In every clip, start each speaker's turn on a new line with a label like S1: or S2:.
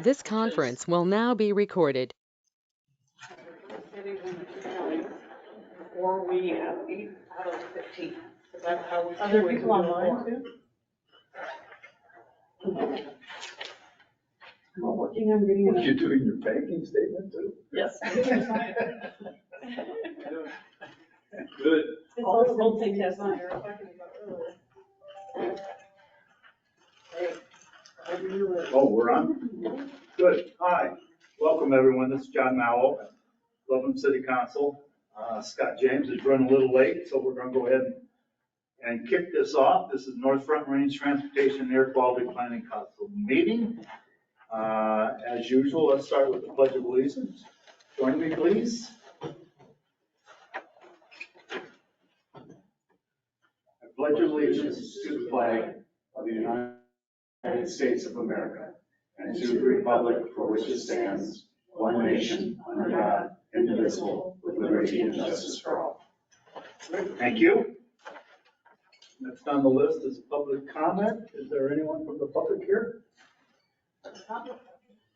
S1: This conference will now be recorded.
S2: Or we have 8 out of 15. Because that's how we.
S3: Are there people online too?
S2: I'm working on getting
S4: You're doing your banking statement too?
S2: Yes.
S4: Good.
S2: It's also multitasking. We were talking about earlier.
S4: Oh, we're on? Good. Hi. Welcome, everyone. This is John Mowell, Loveland City Council. Scott James is running a little late, so we're going to go ahead and kick this off. This is North Front Range Transportation and Air Quality Planning Council meeting. As usual, let's start with the Pledge of Allegiance. Join me, please. I pledge allegiance to the flag of the United States of America and to the republic for which it stands, one nation, under God, indivisible, with liberty and justice for all. Thank you. Next on the list is public comment. Is there anyone from the public here?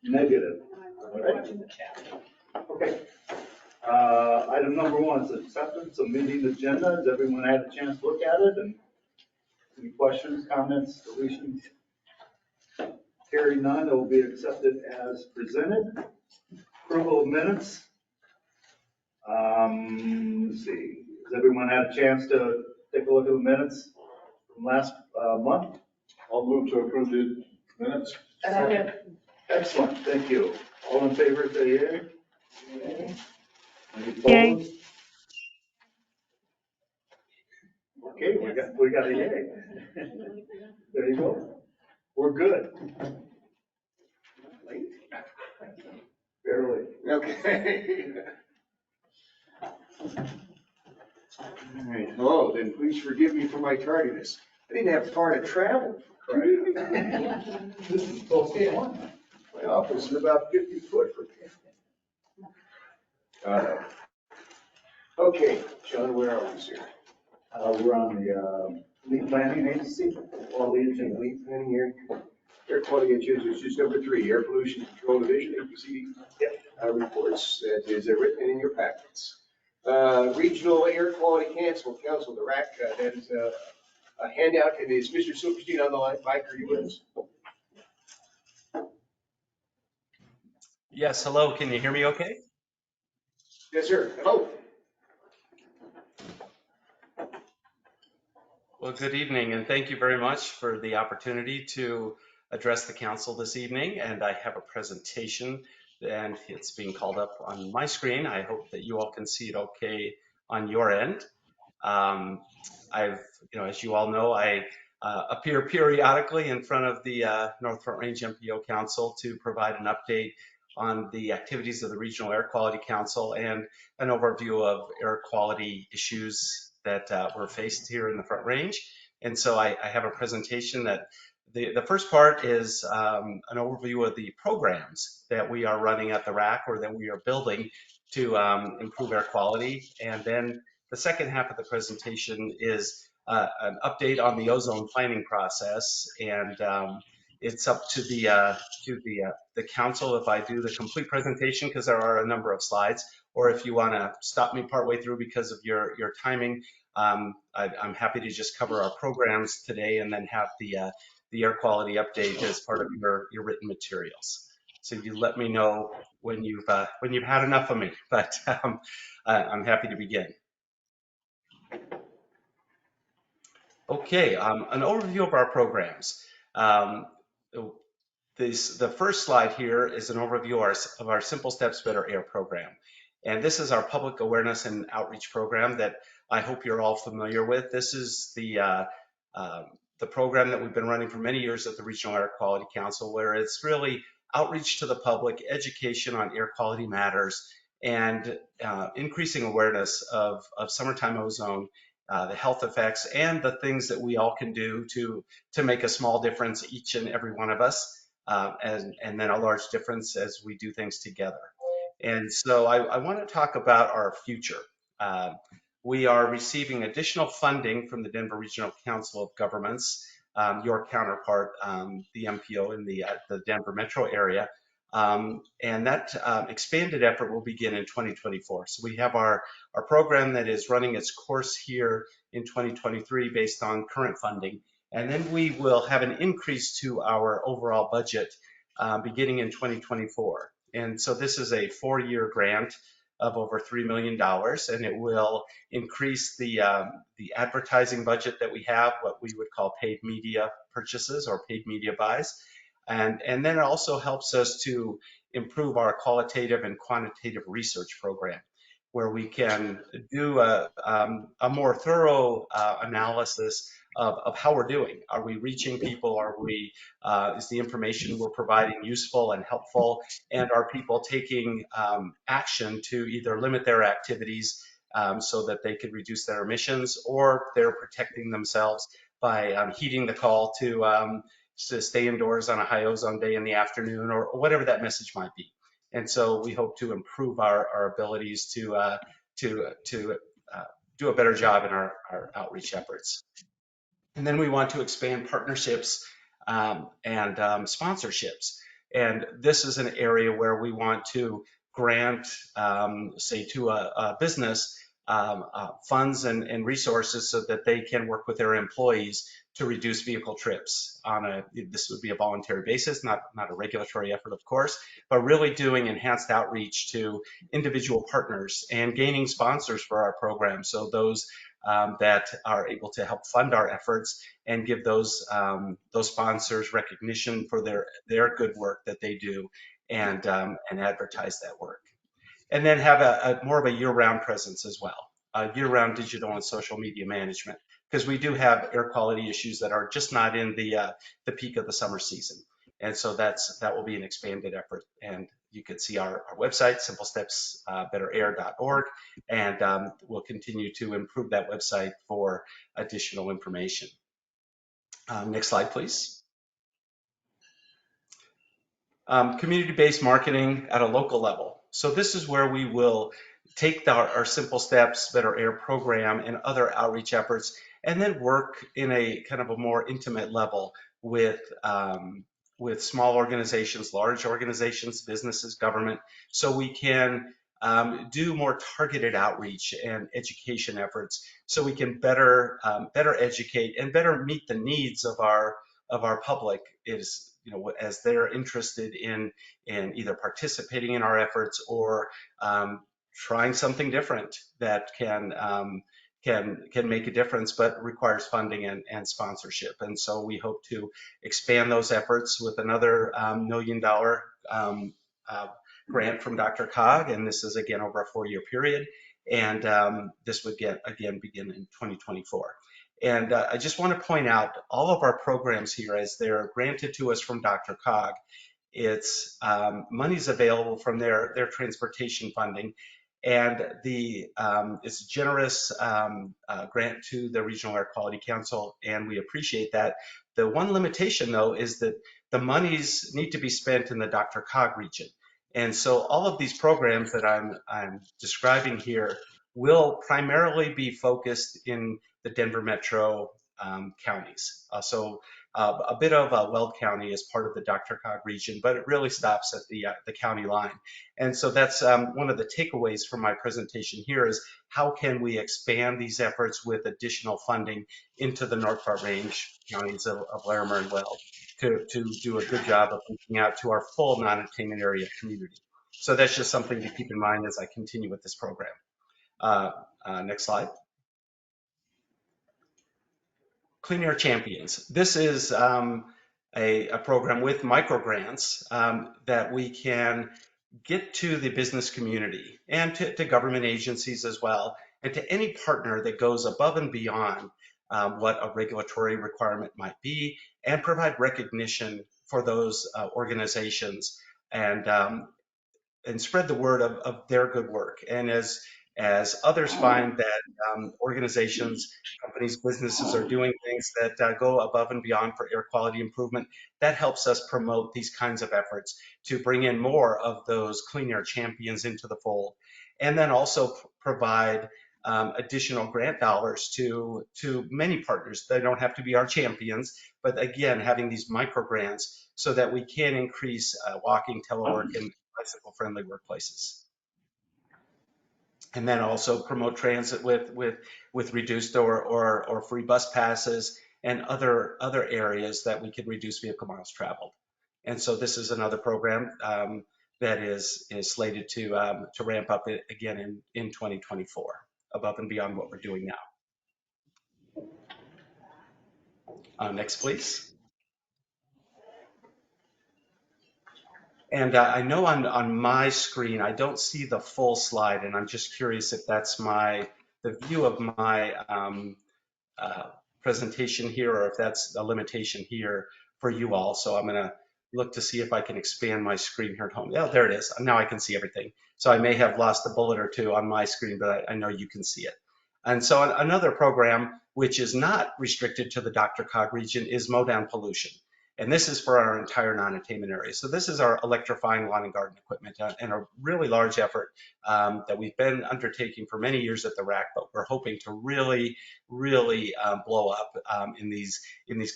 S4: Negative. All right. Okay. Item number 1 is acceptance of meeting agenda. Has everyone had a chance to look at it? And any questions, comments, deletions? Hearing none, it will be accepted as presented. Approval of minutes. Let's see. Has everyone had a chance to take a look at the minutes from last month?
S5: I'll move to approve the minutes.
S4: Excellent, thank you. All in favor, say yea. Any
S3: Yay.
S4: opposed? Okay, we got a yay. There you go. We're good. Late? Barely.
S5: Okay. All right, hello, then please forgive me for my tardiness. I didn't have far to travel.
S4: This is supposed to be fun.
S5: My office is about 50 foot from here. Okay, John, where are we, sir?
S4: We're on the lead planning agency.
S5: All leads and lead planning here. Air quality issues is just number 3, air pollution control division, APC. Reports that is written in your packets. Regional Air Quality Council, the RAC, that is a handout. And is Mr. Silverstein on the line? Mike, are you with us?
S6: Yes, hello, can you hear me okay?
S5: Yes, sir. Hello.
S6: Well, good evening, and thank you very much for the opportunity to address the council this evening. And I have a presentation, and it's being called up on my screen. I hope that you all can see it okay on your end. As you all know, I appear periodically in front of the North Front Range MPO Council to provide an update on the activities of the Regional Air Quality Council and an overview of air quality issues that we're faced here in the Front Range. And so I have a presentation that the first part is an overview of the programs that we are running at the RAC or that we are building to improve air quality. And then the second half of the presentation is an update on the ozone planning process. And it's up to the council if I do the complete presentation, because there are a number of slides, or if you want to stop me partway through because of your timing, I'm happy to just cover our programs today and then have the air quality update as part of your written materials. So you let me know when you've had enough of me, but I'm happy to begin. Okay, an overview of our programs. The first slide here is an overview of our Simple Steps Better Air program. And this is our public awareness and outreach program that I hope you're all familiar with. This is the program that we've been running for many years at the Regional Air Quality Council, where it's really outreach to the public, education on air quality matters, and increasing awareness of summertime ozone, the health effects, and the things that we all can do to make a small difference, each and every one of us, and then a large difference as we do things together. And so I want to talk about our future. We are receiving additional funding from the Denver Regional Council of Governments, your counterpart, the MPO in the Denver metro area, And that expanded effort will begin in 2024. So we have our program that is running its course here in 2023 based on current funding. And then we will have an increase to our overall budget beginning in 2024. And so this is a 4-year grant of over $3 million, and it will increase the advertising budget that we have, what we would call paid media purchases or paid media buys. And then it also helps us to improve our qualitative and quantitative research program, where we can do a more thorough analysis of how we're doing. Are we reaching people? Is the information we're providing useful and helpful? And are people taking action to either limit their activities so that they could reduce their emissions, or they're protecting themselves by heeding the call to stay indoors on a high ozone day in the afternoon, or whatever that message might be. And so we hope to improve our abilities to do a better job in our outreach efforts. And then we want to expand partnerships and sponsorships. And this is an area where we want to grant, say, to a business funds and resources so that they can work with their employees to reduce vehicle trips this would be a voluntary basis, not a regulatory effort, of course, but really doing enhanced outreach to individual partners and gaining sponsors for our program. So those that are able to help fund our efforts and give those sponsors recognition for their good work that they do, and advertise that work. And then have a more of a year-round presence as well, year-round digital and social media management, because we do have air quality issues that are just not in the peak of the summer season. And so that will be an expanded effort. And you can see our website, simplestepsbetterair.org, and we'll continue to improve that website for additional information. Next slide, please. Community-based marketing at a local level. So this is where we will take our Simple Steps Better Air program and other outreach efforts, and then work in a kind of a more intimate level with small organizations, large organizations, businesses, government, so we can do more targeted outreach and education efforts, so we can better educate and better meet the needs of our public, as they're interested in either participating in our efforts or trying something different that can make a difference, but requires funding and sponsorship. And so we hope to expand those efforts with another $1 million grant from DRCOG, and this is again over a 4-year period, and this would begin in 2024. And I just want to point out all of our programs here, as they're granted to us from DRCOG, it's money's available from their transportation funding, and it's a generous grant to the Regional Air Quality Council, and we appreciate that. The one limitation, though, is that the monies need to be spent in the DRCOG region. And so all of these programs that I'm describing here will primarily be focused in the Denver metro counties. So a bit of Weld County is part of the DRCOG region, but it really stops at the county line. And so that's one of the takeaways from my presentation here is how can we expand these efforts with additional funding into the North Front Range counties of Larimer and Weld to do a good job of reaching out to our full non-attainment area community. So that's just something to keep in mind as I continue with this program. Next slide. Clean Air Champions. This is a program with micro grants that we can get to the business community and to government agencies as well, and to any partner that goes above and beyond what a regulatory requirement might be, and provide recognition for those organizations, and spread the word of their good work. And as others find that organizations, companies, businesses are doing things that go above and beyond for air quality improvement, that helps us promote these kinds of efforts to bring in more of those clean air champions into the fold. And then also provide additional grant dollars to many partners. They don't have to be our champions, but again, having these micro grants so that we can increase walking, telework, and bicycle-friendly workplaces. And then also promote transit with reduced or free bus passes and other areas that we could reduce vehicle miles traveled. And so this is another program that is slated to ramp up again in 2024, above and beyond what we're doing now. Next, please. And I know on my screen, I don't see the full slide, and I'm just curious if that's the view of my presentation here, or if that's a limitation here for you all. So I'm going to look to see if I can expand my screen here at home. Yeah, there it is. Now I can see everything. So I may have lost a bullet or two on my screen, but I know you can see it. And so another program which is not restricted to the DRCOG region is mow down pollution. And this is for our entire non-attainment area. So this is our electrifying lawn and garden equipment and a really large effort that we've been undertaking for many years at the RAC, but we're hoping to really blow up in these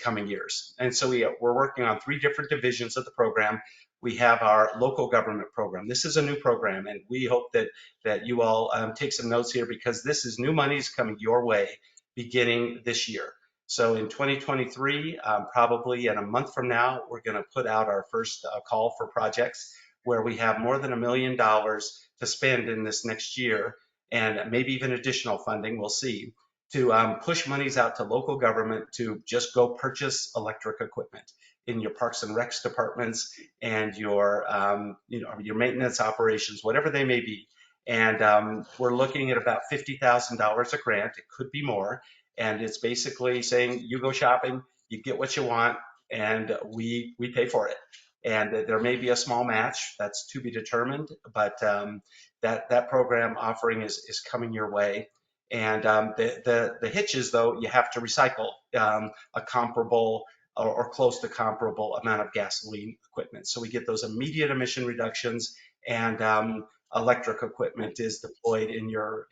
S6: coming years. And so we're working on 3 different divisions of the program. We have our local government program. This is a new program, and we hope that you all take some notes here, because this is new monies coming your way beginning this year. So in 2023, probably in a month from now, we're going to put out our first call for projects where we have more than $1 million to spend in this next year, and maybe even additional funding, we'll see, to push monies out to local government to just go purchase electric equipment in your parks and recs departments and your maintenance operations, whatever they may be. And we're looking at about $50,000 a grant. It could be more. And it's basically saying, you go shopping, you get what you want, and we pay for it. And there may be a small match, that's to be determined, but that program offering is coming your way. And the hitch is, though, you have to recycle a comparable or close to comparable amount of gasoline equipment. So we get those immediate emission reductions, and electric equipment is deployed in your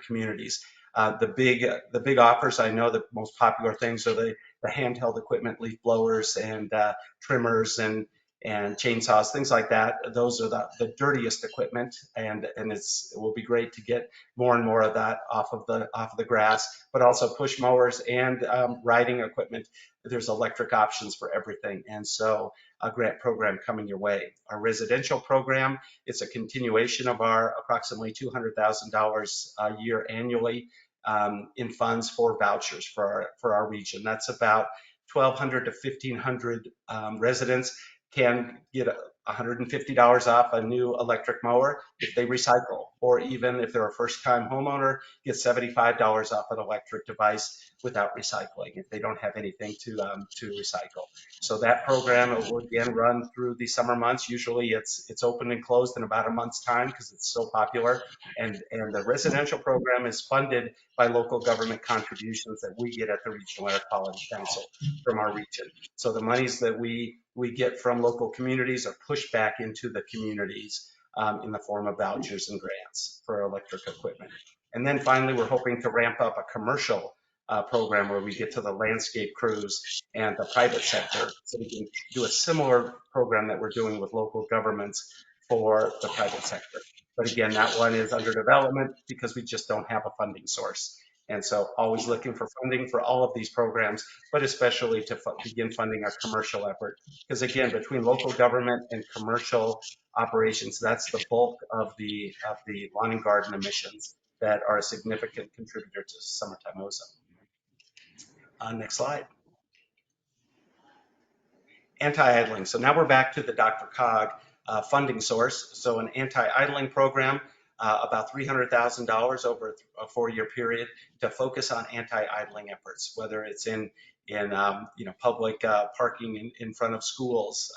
S6: communities. The big offers, I know the most popular things are the handheld equipment, leaf blowers and trimmers and chainsaws, things like that. Those are the dirtiest equipment, and it will be great to get more and more of that off of the grass, but also push mowers and riding equipment. There's electric options for everything, and so a grant program coming your way. Our residential program, it's a continuation of our approximately $200,000 a year annually in funds for vouchers for our region. That's about 1,200 to 1,500 residents can get $150 off a new electric mower if they recycle, or even if they're a first-time homeowner, get $75 off an electric device without recycling if they don't have anything to recycle. So that program will again run through the summer months. Usually it's open and closed in about a month's time because it's so popular. And the residential program is funded by local government contributions that we get at the Regional Air Quality Council from our region. So the monies that we get from local communities are pushed back into the communities in the form of vouchers and grants for electric equipment. And then finally, we're hoping to ramp up a commercial program where we get to the landscape crews and the private sector, so we can do a similar program that we're doing with local governments for the private sector. But again, that one is under development because we just don't have a funding source. And so always looking for funding for all of these programs, but especially to begin funding our commercial effort. Because again, between local government and commercial operations, that's the bulk of the lawn and garden emissions that are a significant contributor to summertime ozone. Next slide. Anti-idling. So now we're back to the DRCOG funding source. So an anti-idling program, about $300,000 over a 4-year period to focus on anti-idling efforts, whether it's in public parking in front of schools,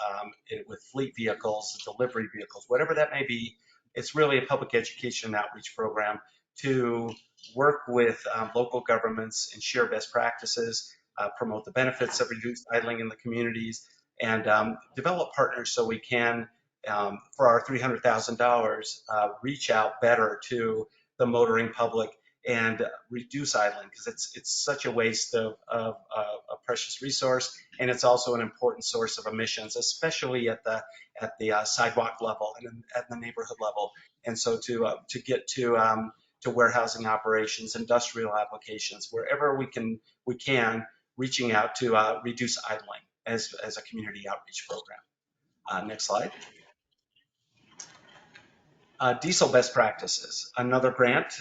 S6: with fleet vehicles, delivery vehicles, whatever that may be. It's really a public education and outreach program to work with local governments and share best practices, promote the benefits of reduced idling in the communities, and develop partners so we can, for our $300,000, reach out better to the motoring public and reduce idling, because it's such a waste of a precious resource, and it's also an important source of emissions, especially at the sidewalk level and at the neighborhood level. And so to get to warehousing operations, industrial applications, wherever we can reaching out to reduce idling as a community outreach program. Next slide. Diesel best practices, another grant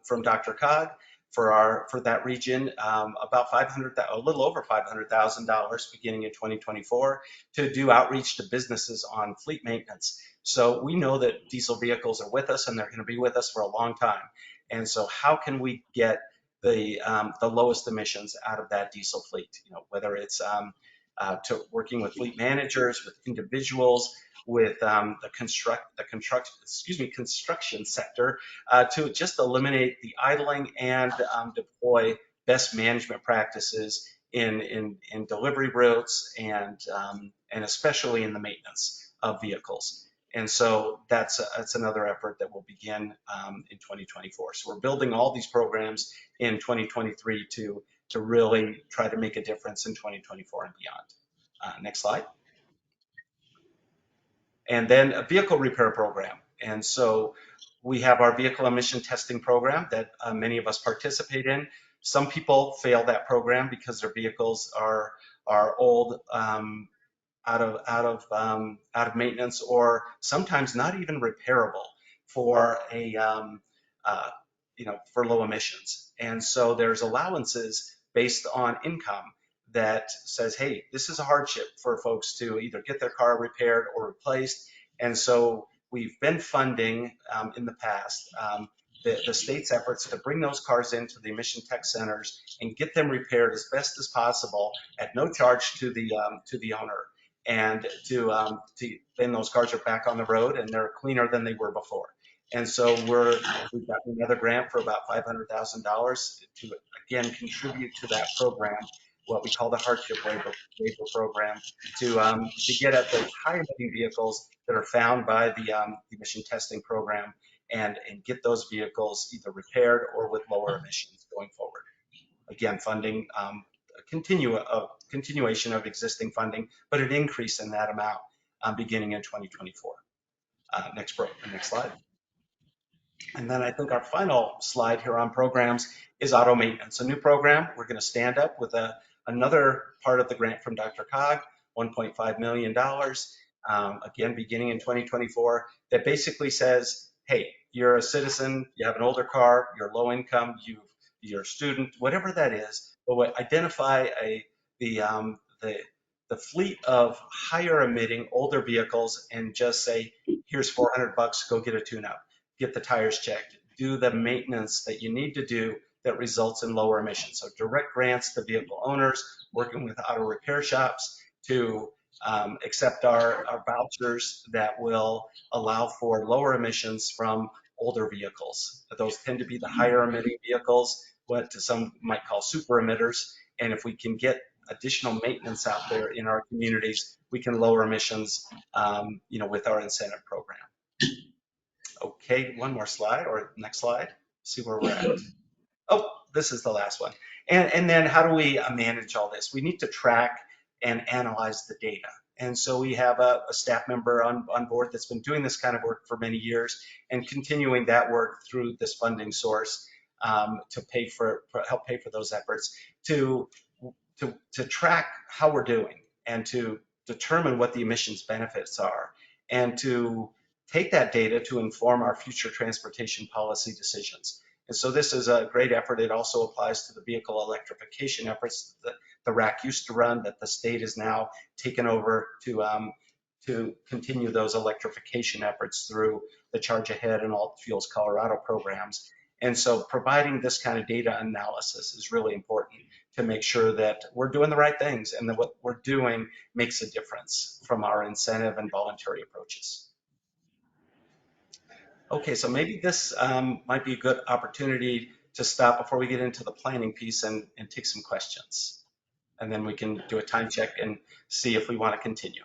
S6: from Dr. Cog for that region, about a little over $500,000 beginning in 2024 to do outreach to businesses on fleet maintenance. So we know that diesel vehicles are with us and they're going to be with us for a long time. And so how can we get the lowest emissions out of that diesel fleet? Whether it's to working with fleet managers, with individuals, with the construction sector to just eliminate the idling and deploy best management practices in delivery routes and especially in the maintenance of vehicles. And so that's another effort that will begin in 2024. So we're building all these programs in 2023 to really try to make a difference in 2024 and beyond. Next slide. And then a vehicle repair program. And so we have our vehicle emission testing program that many of us participate in. Some people fail that program because their vehicles are old, out of maintenance, or sometimes not even repairable for for low emissions. And so there's allowances based on income that says, hey, this is a hardship for folks to either get their car repaired or replaced. And so we've been funding in the past the state's efforts to bring those cars into the emission tech centers and get them repaired as best as possible at no charge to the owner. And then those cars are back on the road and they're cleaner than they were before. And so we've got another grant for about $500,000 to again contribute to that program, what we call the hardship waiver program, to get at those high emitting vehicles that are found by the emission testing program and get those vehicles either repaired or with lower emissions going forward. Again, funding a continuation of existing funding, but an increase in that amount beginning in 2024. Next slide. And then I think our final slide here on programs is auto maintenance, a new program we're going to stand up with another part of the grant from Dr. Cog, $1.5 million, again, beginning in 2024, that basically says, hey, you're a citizen, you have an older car, you're low income, you're a student, whatever that is, but identify the fleet of higher emitting older vehicles and just say, here's $400, go get a tune-up. Get the tires checked, do the maintenance that you need to do that results in lower emissions. So direct grants to vehicle owners, working with auto repair shops to accept our vouchers that will allow for lower emissions from older vehicles. Those tend to be the higher emitting vehicles, what some might call super emitters. And if we can get additional maintenance out there in our communities, we can lower emissions, with our incentive program. Okay, one more slide, or next slide, see where we're at. Oh, this is the last one. And then how do we manage all this? We need to track and analyze the data. And so we have a staff member on board that's been doing this kind of work for many years and continuing that work through this funding source to help pay for those efforts, to track how we're doing and to determine what the emissions benefits are, and to take that data to inform our future transportation policy decisions. And so this is a great effort. It also applies to the vehicle electrification efforts that the RAC used to run, that the state is now taken over to continue those electrification efforts through the Charge Ahead and Alt Fuels Colorado programs. And so providing this kind of data analysis is really important to make sure that we're doing the right things and that what we're doing makes a difference from our incentive and voluntary approaches. Okay, so maybe this might be a good opportunity to stop before we get into the planning piece and take some questions. And then we can do a time check and see if we want to continue.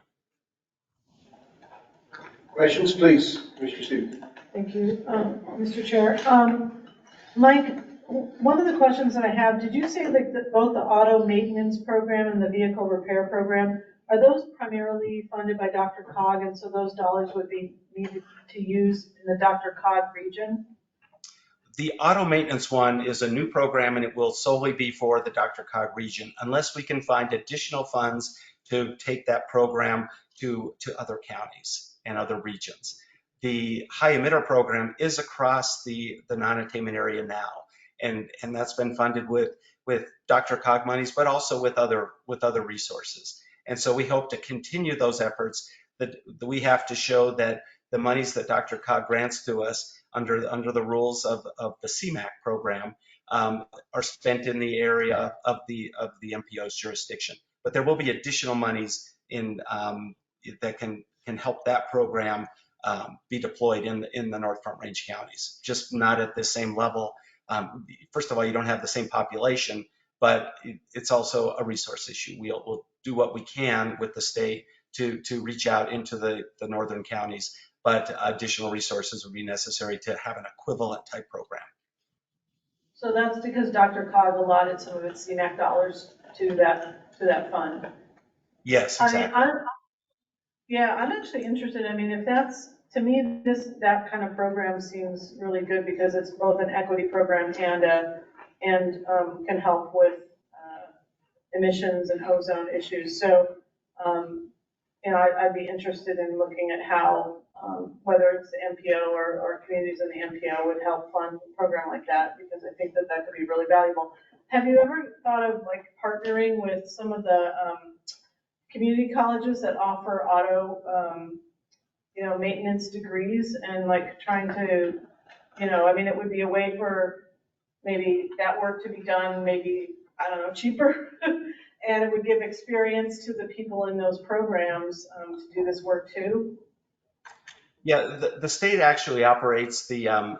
S5: Questions, please, Mr. Stevens.
S2: Thank you, Mr. Chair. Mike, one of the questions that I have, did you say that both the auto maintenance program and the vehicle repair program, are those primarily funded by DRCOG, and so those dollars would be needed to use in the DRCOG region?
S6: The auto maintenance one is a new program, and it will solely be for the DRCOG region unless we can find additional funds to take that program to other counties and other regions. The high emitter program is across the non-attainment area now, and that's been funded with DRCOG monies, but also with other resources. And so we hope to continue those efforts. That we have to show that the monies that DRCOG grants to us under the rules of the CMAQ program are spent in the area of the MPO's jurisdiction. But there will be additional monies in that can help that program be deployed in the North Front Range counties, just not at the same level. First of all, you don't have the same population, but it's also a resource issue. We'll do what we can with the state to reach out into the northern counties, but additional resources would be necessary to have an equivalent type program.
S2: So that's because DRCOG allotted some of its CMAQ dollars to that fund.
S6: Yes, exactly.
S2: I'm actually interested. I mean, if that's, to me, that kind of program seems really good because it's both an equity program and can help with emissions and ozone issues. So, I'd be interested in looking at how, whether it's the MPO or communities in the MPO would help fund a program like that, because I think that could be really valuable. Have you ever thought of like partnering with some of the community colleges that offer auto, maintenance degrees and like trying to, it would be a way for maybe that work to be done, maybe, I don't know, cheaper. And it would give experience to the people in those programs to do this work too.
S6: Yeah, the state actually operates the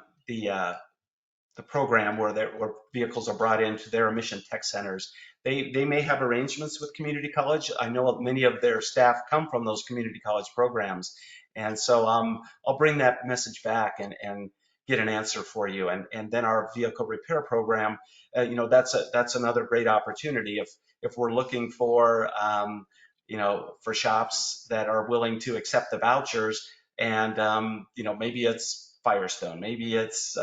S6: program where vehicles are brought into their emission tech centers. They may have arrangements with community college. I know many of their staff come from those community college programs. And so I'll bring that message back and get an answer for you. And then our vehicle repair program, that's another great opportunity. If we're looking for, for shops that are willing to accept the vouchers, and maybe it's Firestone, maybe it's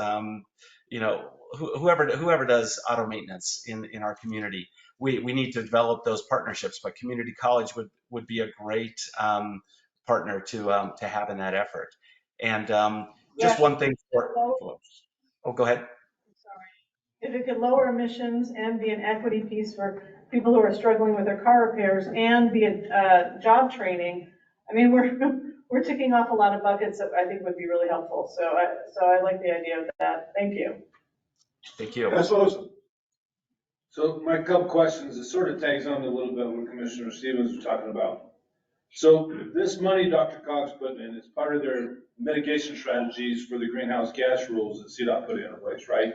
S6: whoever does auto maintenance in our community. We need to develop those partnerships, but community college would be a great partner to have in that effort. And just one thing go ahead.
S2: If it could lower emissions and be an equity piece for people who are struggling with their car repairs and be a job training, I mean, we're ticking off a lot of buckets that I think would be really helpful. So I like the idea of that. Thank you.
S6: Thank you.
S5: That's awesome.
S3: So my couple questions, it sort of tags on a little bit what Commissioner Stevens was talking about. So this money DRCOG's putting in is part of their mitigation strategies for the greenhouse gas rules that CDOT put into place, right?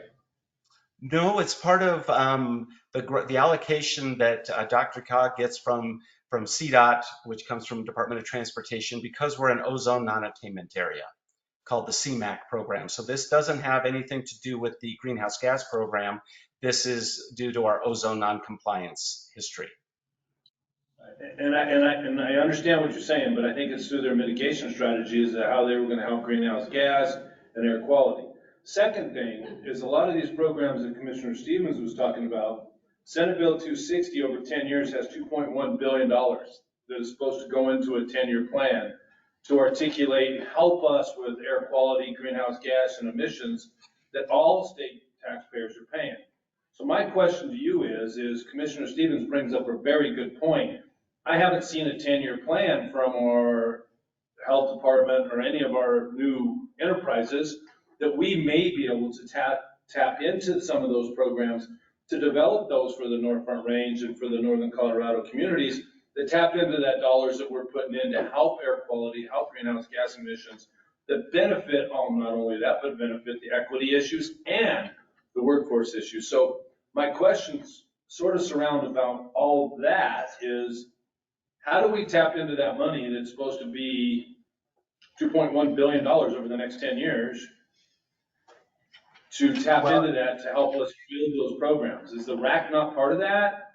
S6: No, it's part of the allocation that DRCOG gets from CDOT, which comes from Department of Transportation, because we're an ozone non-attainment area called the CMAQ program. So this doesn't have anything to do with the greenhouse gas program. This is due to our ozone non-compliance history.
S3: And I understand what you're saying, but I think it's through their mitigation strategies that how they were going to help greenhouse gas and air quality. Second thing is a lot of these programs that Commissioner Stevens was talking about, Senate Bill 260 over 10 years has $2.1 billion that is supposed to go into a 10-year plan to articulate, help us with air quality, greenhouse gas, and emissions that all state taxpayers are paying. So my question to you is Commissioner Stevens brings up a very good point. I haven't seen a 10-year plan from our health department or any of our new enterprises that we may be able to tap into some of those programs to develop those for the North Front Range and for the Northern Colorado communities that tap into that dollars that we're putting in to help air quality, help greenhouse gas emissions, that benefit not only that, but benefit the equity issues and the workforce issues. So my questions sort of surround about all that is, how do we tap into that money that's supposed to be $2.1 billion over the next 10 years to tap into that to help us build those programs. Is the RAC not part of that?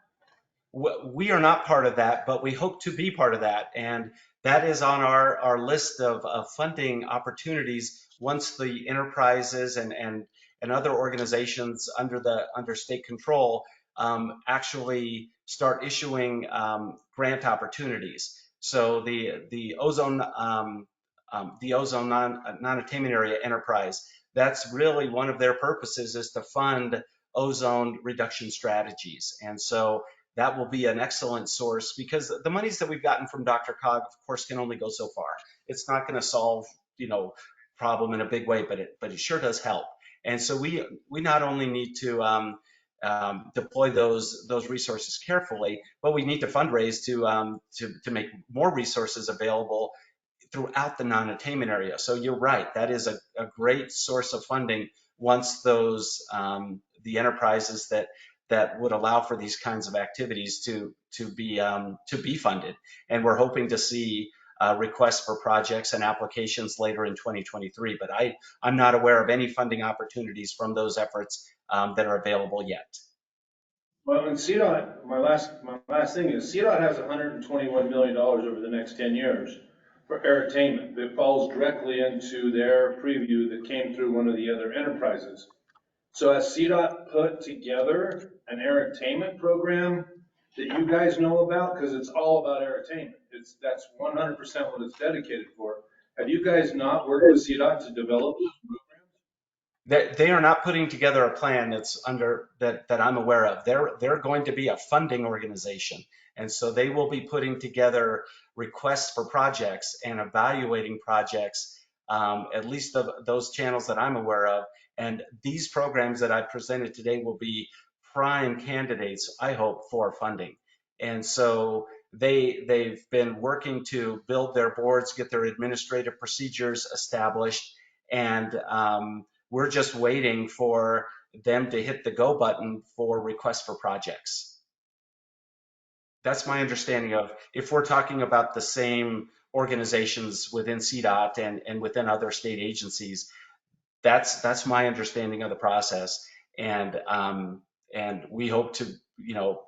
S6: We are not part of that, but we hope to be part of that. And that is on our list of funding opportunities once the enterprises and other organizations under state control actually start issuing grant opportunities. So the ozone non-attainment area enterprise, that's really one of their purposes, is to fund ozone reduction strategies. And so that will be an excellent source, because the monies that we've gotten from DRCOG, of course, can only go so far. It's not going to solve, problem in a big way, but it sure does help. And so we not only need to deploy those resources carefully, but we need to fundraise to make more resources available throughout the non-attainment area. So you're right, that is a great source of funding once those the enterprises that would allow for these kinds of activities to be funded. And we're hoping to see requests for projects and applications later in 2023. But I'm not aware of any funding opportunities from those efforts that are available yet.
S3: Well, and CDOT, my last thing is CDOT has $121 million over the next 10 years for airtainment that falls directly into their preview that came through one of the other enterprises. So has CDOT put together an airtainment program that you guys know about? Because it's all about airtainment. That's 100% what it's dedicated for. Have you guys not worked with CDOT to develop those programs?
S6: They are not putting together a plan that's that I'm aware of. They're going to be a funding organization. And so they will be putting together requests for projects and evaluating projects, at least those channels that I'm aware of. And these programs that I presented today will be prime candidates, I hope, for funding. And so they've been working to build their boards, get their administrative procedures established, and we're just waiting for them to hit the go button for requests for projects. That's my understanding of, if we're talking about the same organizations within CDOT and within other state agencies, that's my understanding of the process. And we hope to,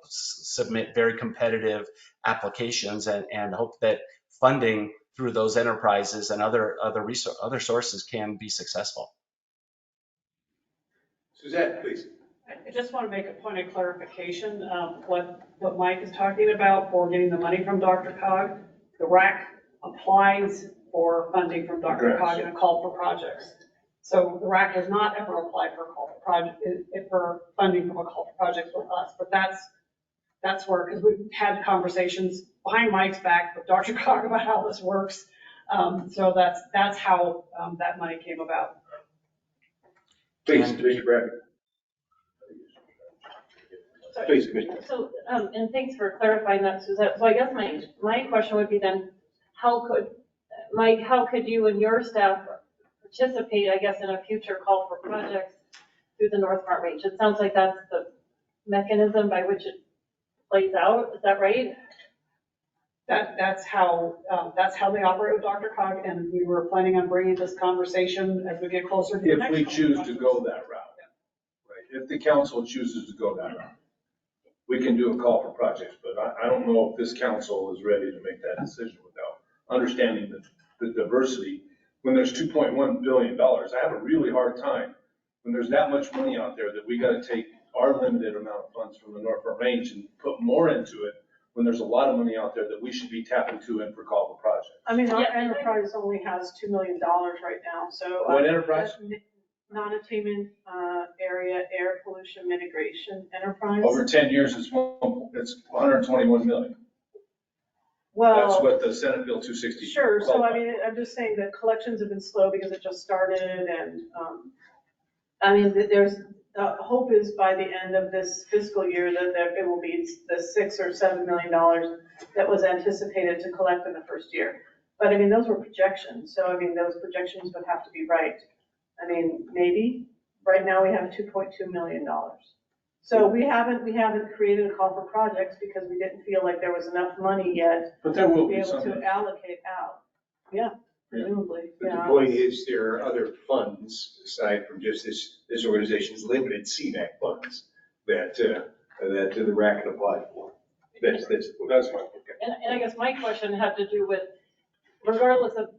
S6: submit very competitive applications and hope that funding through those enterprises and other sources can be successful.
S5: Suzette, please.
S2: I just want to make a point of clarification. What Mike is talking about for getting the money from DRCOG, the RAC applies for funding from DRCOG in a call for projects. So the RAC has not ever applied for a call for project, for funding from a call for projects with us. But that's where, because we've had conversations behind Mike's back with DRCOG about how this works. So that's how that money came about.
S5: Please, Commissioner Bradley. Please, Commissioner.
S7: So, and thanks for clarifying that, Suzette. So I guess my question would be then, Mike, how could you and your staff participate, I guess, in a future call for projects through the North Front Range? It sounds like that's the mechanism by which it plays out. Is that right?
S2: That's how they operate with DRCOG, and we were planning on bringing this conversation as we get closer to the next.
S3: If we choose to go that route, right? If the council chooses to go that route, we can do a call for projects, but I don't know if this council is ready to make that decision without understanding the diversity. When there's $2.1 billion, I have a really hard time when there's that much money out there that we got to take our limited amount of funds from the North Front Range and put more into it, when there's a lot of money out there that we should be tapping to in for call for projects.
S2: I mean, our enterprise only has $2 million right now, so.
S3: What enterprise?
S2: Non-attainment area air pollution mitigation enterprise.
S3: Over 10 years, it's 121 million.
S2: Well,
S3: That's what the Senate Bill 260.
S2: Sure, so I mean, I'm just saying that collections have been slow because it just started, and I mean, there's, hope is by the end of this fiscal year that it will be the $6 or $7 million that was anticipated to collect in the first year. But I mean, those were projections, so I mean, those projections would have to be right. I mean, maybe. Right now we have $2.2 million. So we haven't created a call for projects because we didn't feel like there was enough money yet
S3: But there will
S2: to be
S3: be
S2: able
S3: some.
S2: to allocate out. Yeah. presumably,
S5: But the
S2: yeah.
S5: point is, there are other funds aside from just this organization's limited CMAQ funds that the RAC can apply for. That's the point.
S3: That's my,
S7: And I guess my question had to do with, regardless of,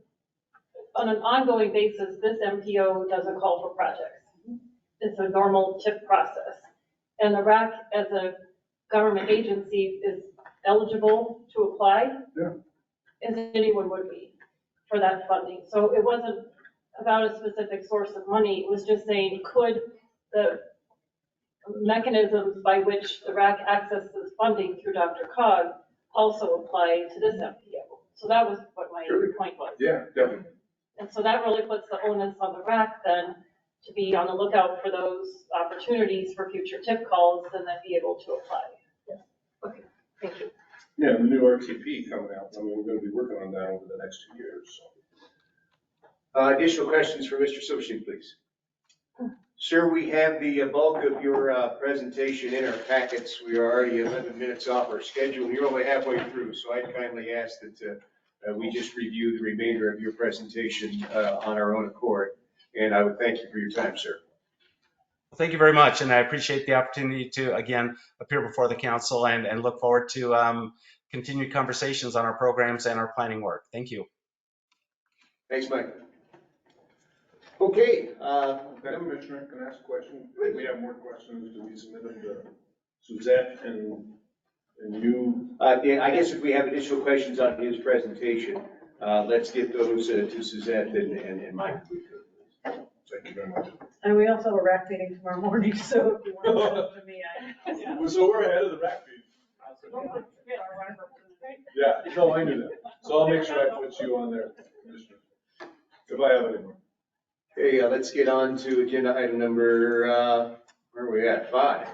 S7: on an ongoing basis, this MPO doesn't call for projects. It's a normal TIP process. And the RAC, as a government agency, is eligible to apply.
S3: Yeah.
S7: As anyone would be for that funding. So it wasn't about a specific source of money. It was just saying, could the mechanisms by which the RAC accesses funding through DRCOG also apply to this MPO? So that was what my point was.
S3: yeah, definitely.
S7: And so that really puts the onus on the RAC then to be on the lookout for those opportunities for future TIP calls and then be able to apply. Yes. Okay, thank you.
S3: Yeah, the new RTP coming out, I mean, we're gonna be working on that over the next 2 years, so.
S5: Additional questions for Mr. Soshin, please. Sir, we have the bulk of your presentation in our packets. We are already 11 minutes off our schedule, and you're only halfway through, so I'd kindly ask that we just review the remainder of your presentation on our own accord. And I would thank you for your time, sir.
S6: Well, thank you very much, and I appreciate the opportunity to, again, appear before the council and look forward to continued conversations on our programs and our planning work. Thank you.
S5: Thanks, Mike. Okay.
S3: Commissioner, can I ask a question? Do we have more questions? Do we submit them to Suzette and you?
S5: Yeah, I guess if we have additional questions on his presentation, let's get those to Suzette and Mike.
S3: Thank you very much.
S2: And we also have a RAC meeting tomorrow morning, so if you want to send it to me, I.
S3: So we're ahead of the rec meeting. Yeah, no, I knew that. So I'll make sure I put you on there, Commissioner, if I have any more.
S5: Okay, let's get on to agenda item number, where are we at, 5,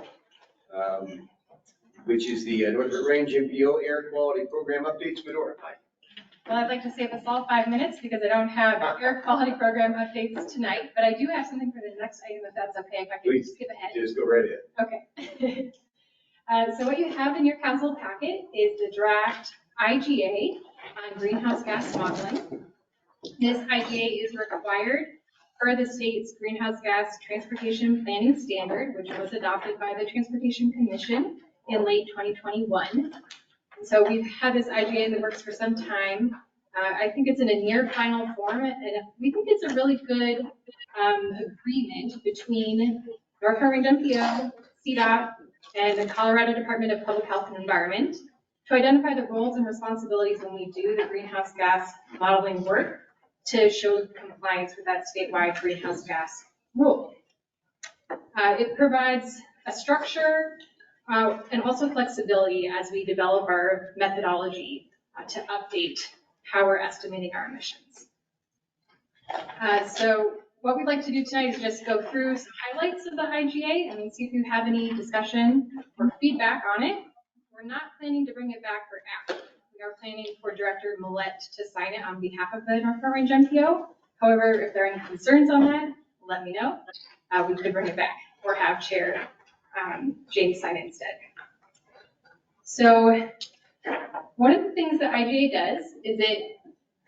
S5: which is the North Range MPO Air Quality Program updates. Medora, hi.
S8: Well, I'd like to save us all 5 minutes because I don't have air quality program updates tonight, but I do have something for the next item if that's okay, if I can
S5: Please,
S8: skip ahead.
S5: just go right ahead.
S8: Okay. So what you have in your council packet is the draft IGA on greenhouse gas modeling. This IGA is required per the state's greenhouse gas transportation planning standard, which was adopted by the Transportation Commission in late 2021. So we've had this IGA in the works for some time. I think it's in a near final form, and we think it's a really good agreement between North Range MPO, CDOT, and the Colorado Department of Public Health and Environment to identify the roles and responsibilities when we do the greenhouse gas modeling work to show compliance with that statewide greenhouse gas rule. It provides a structure and also flexibility as we develop our methodology to update how we're estimating our emissions. So what we'd like to do tonight is just go through some highlights of the IGA and see if you have any discussion or feedback on it. We're not planning to bring it back for action. We are planning for Director Millette to sign it on behalf of the North Range MPO. However, if there are any concerns on that, let me know. We could bring it back or have Chair James sign it instead. So one of the things that IGA does is it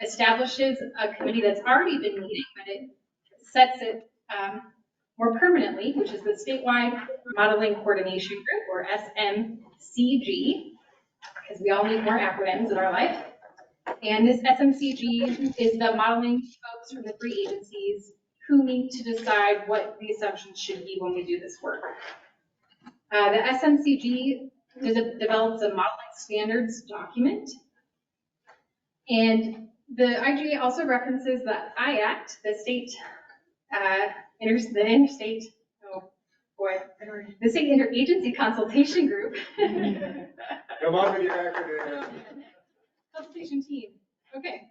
S8: establishes a committee that's already been meeting, but it sets it more permanently, which is the Statewide Modeling Coordination Group, or SMCG, because we all need more acronyms in our life. And this SMCG is the modeling folks from the 3 agencies who need to decide what the assumptions should be when we do this work. The SMCG develops a modeling standards document. And the IGA also references the IACT, the state, the state interagency consultation group.
S5: Come on with your acronym.
S8: Consultation team. Okay,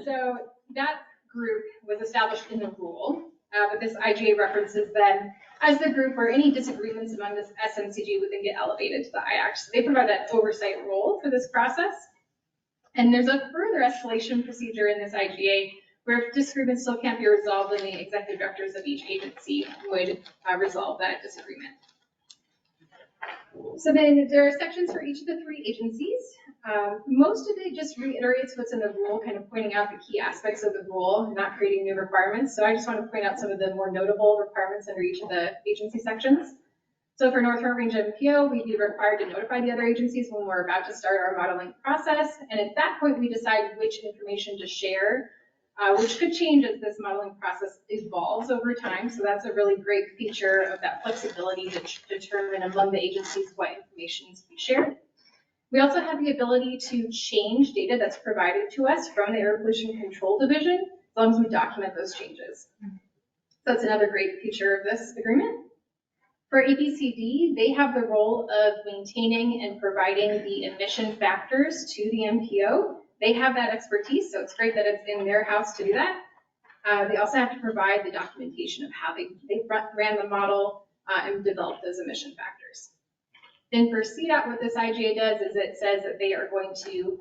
S8: so that group was established in the rule, but this IGA references them as the group where any disagreements among this SMCG would then get elevated to the IACT. So they provide that oversight role for this process. And there's a further escalation procedure in this IGA where if disagreements still can't be resolved, then the executive directors of each agency would resolve that disagreement. So then there are sections for each of the three agencies. Most of it just reiterates what's in the rule, kind of pointing out the key aspects of the rule, not creating new requirements. So I just want to point out some of the more notable requirements under each of the agency sections. So for North Front Range MPO, we'd be required to notify the other agencies when we're about to start our modeling process. And at that point, we decide which information to share, which could change as this modeling process evolves over time. So that's a really great feature of that flexibility to determine among the agencies what information needs to be shared. We also have the ability to change data that's provided to us from the Air Pollution Control Division, as long as we document those changes. So that's another great feature of this agreement. For APCD, they have the role of maintaining and providing the emission factors to the MPO. They have that expertise, so it's great that it's in their house to do that. They also have to provide the documentation of how they ran the model and developed those emission factors. Then for CDOT, what this IGA does is it says that they are going to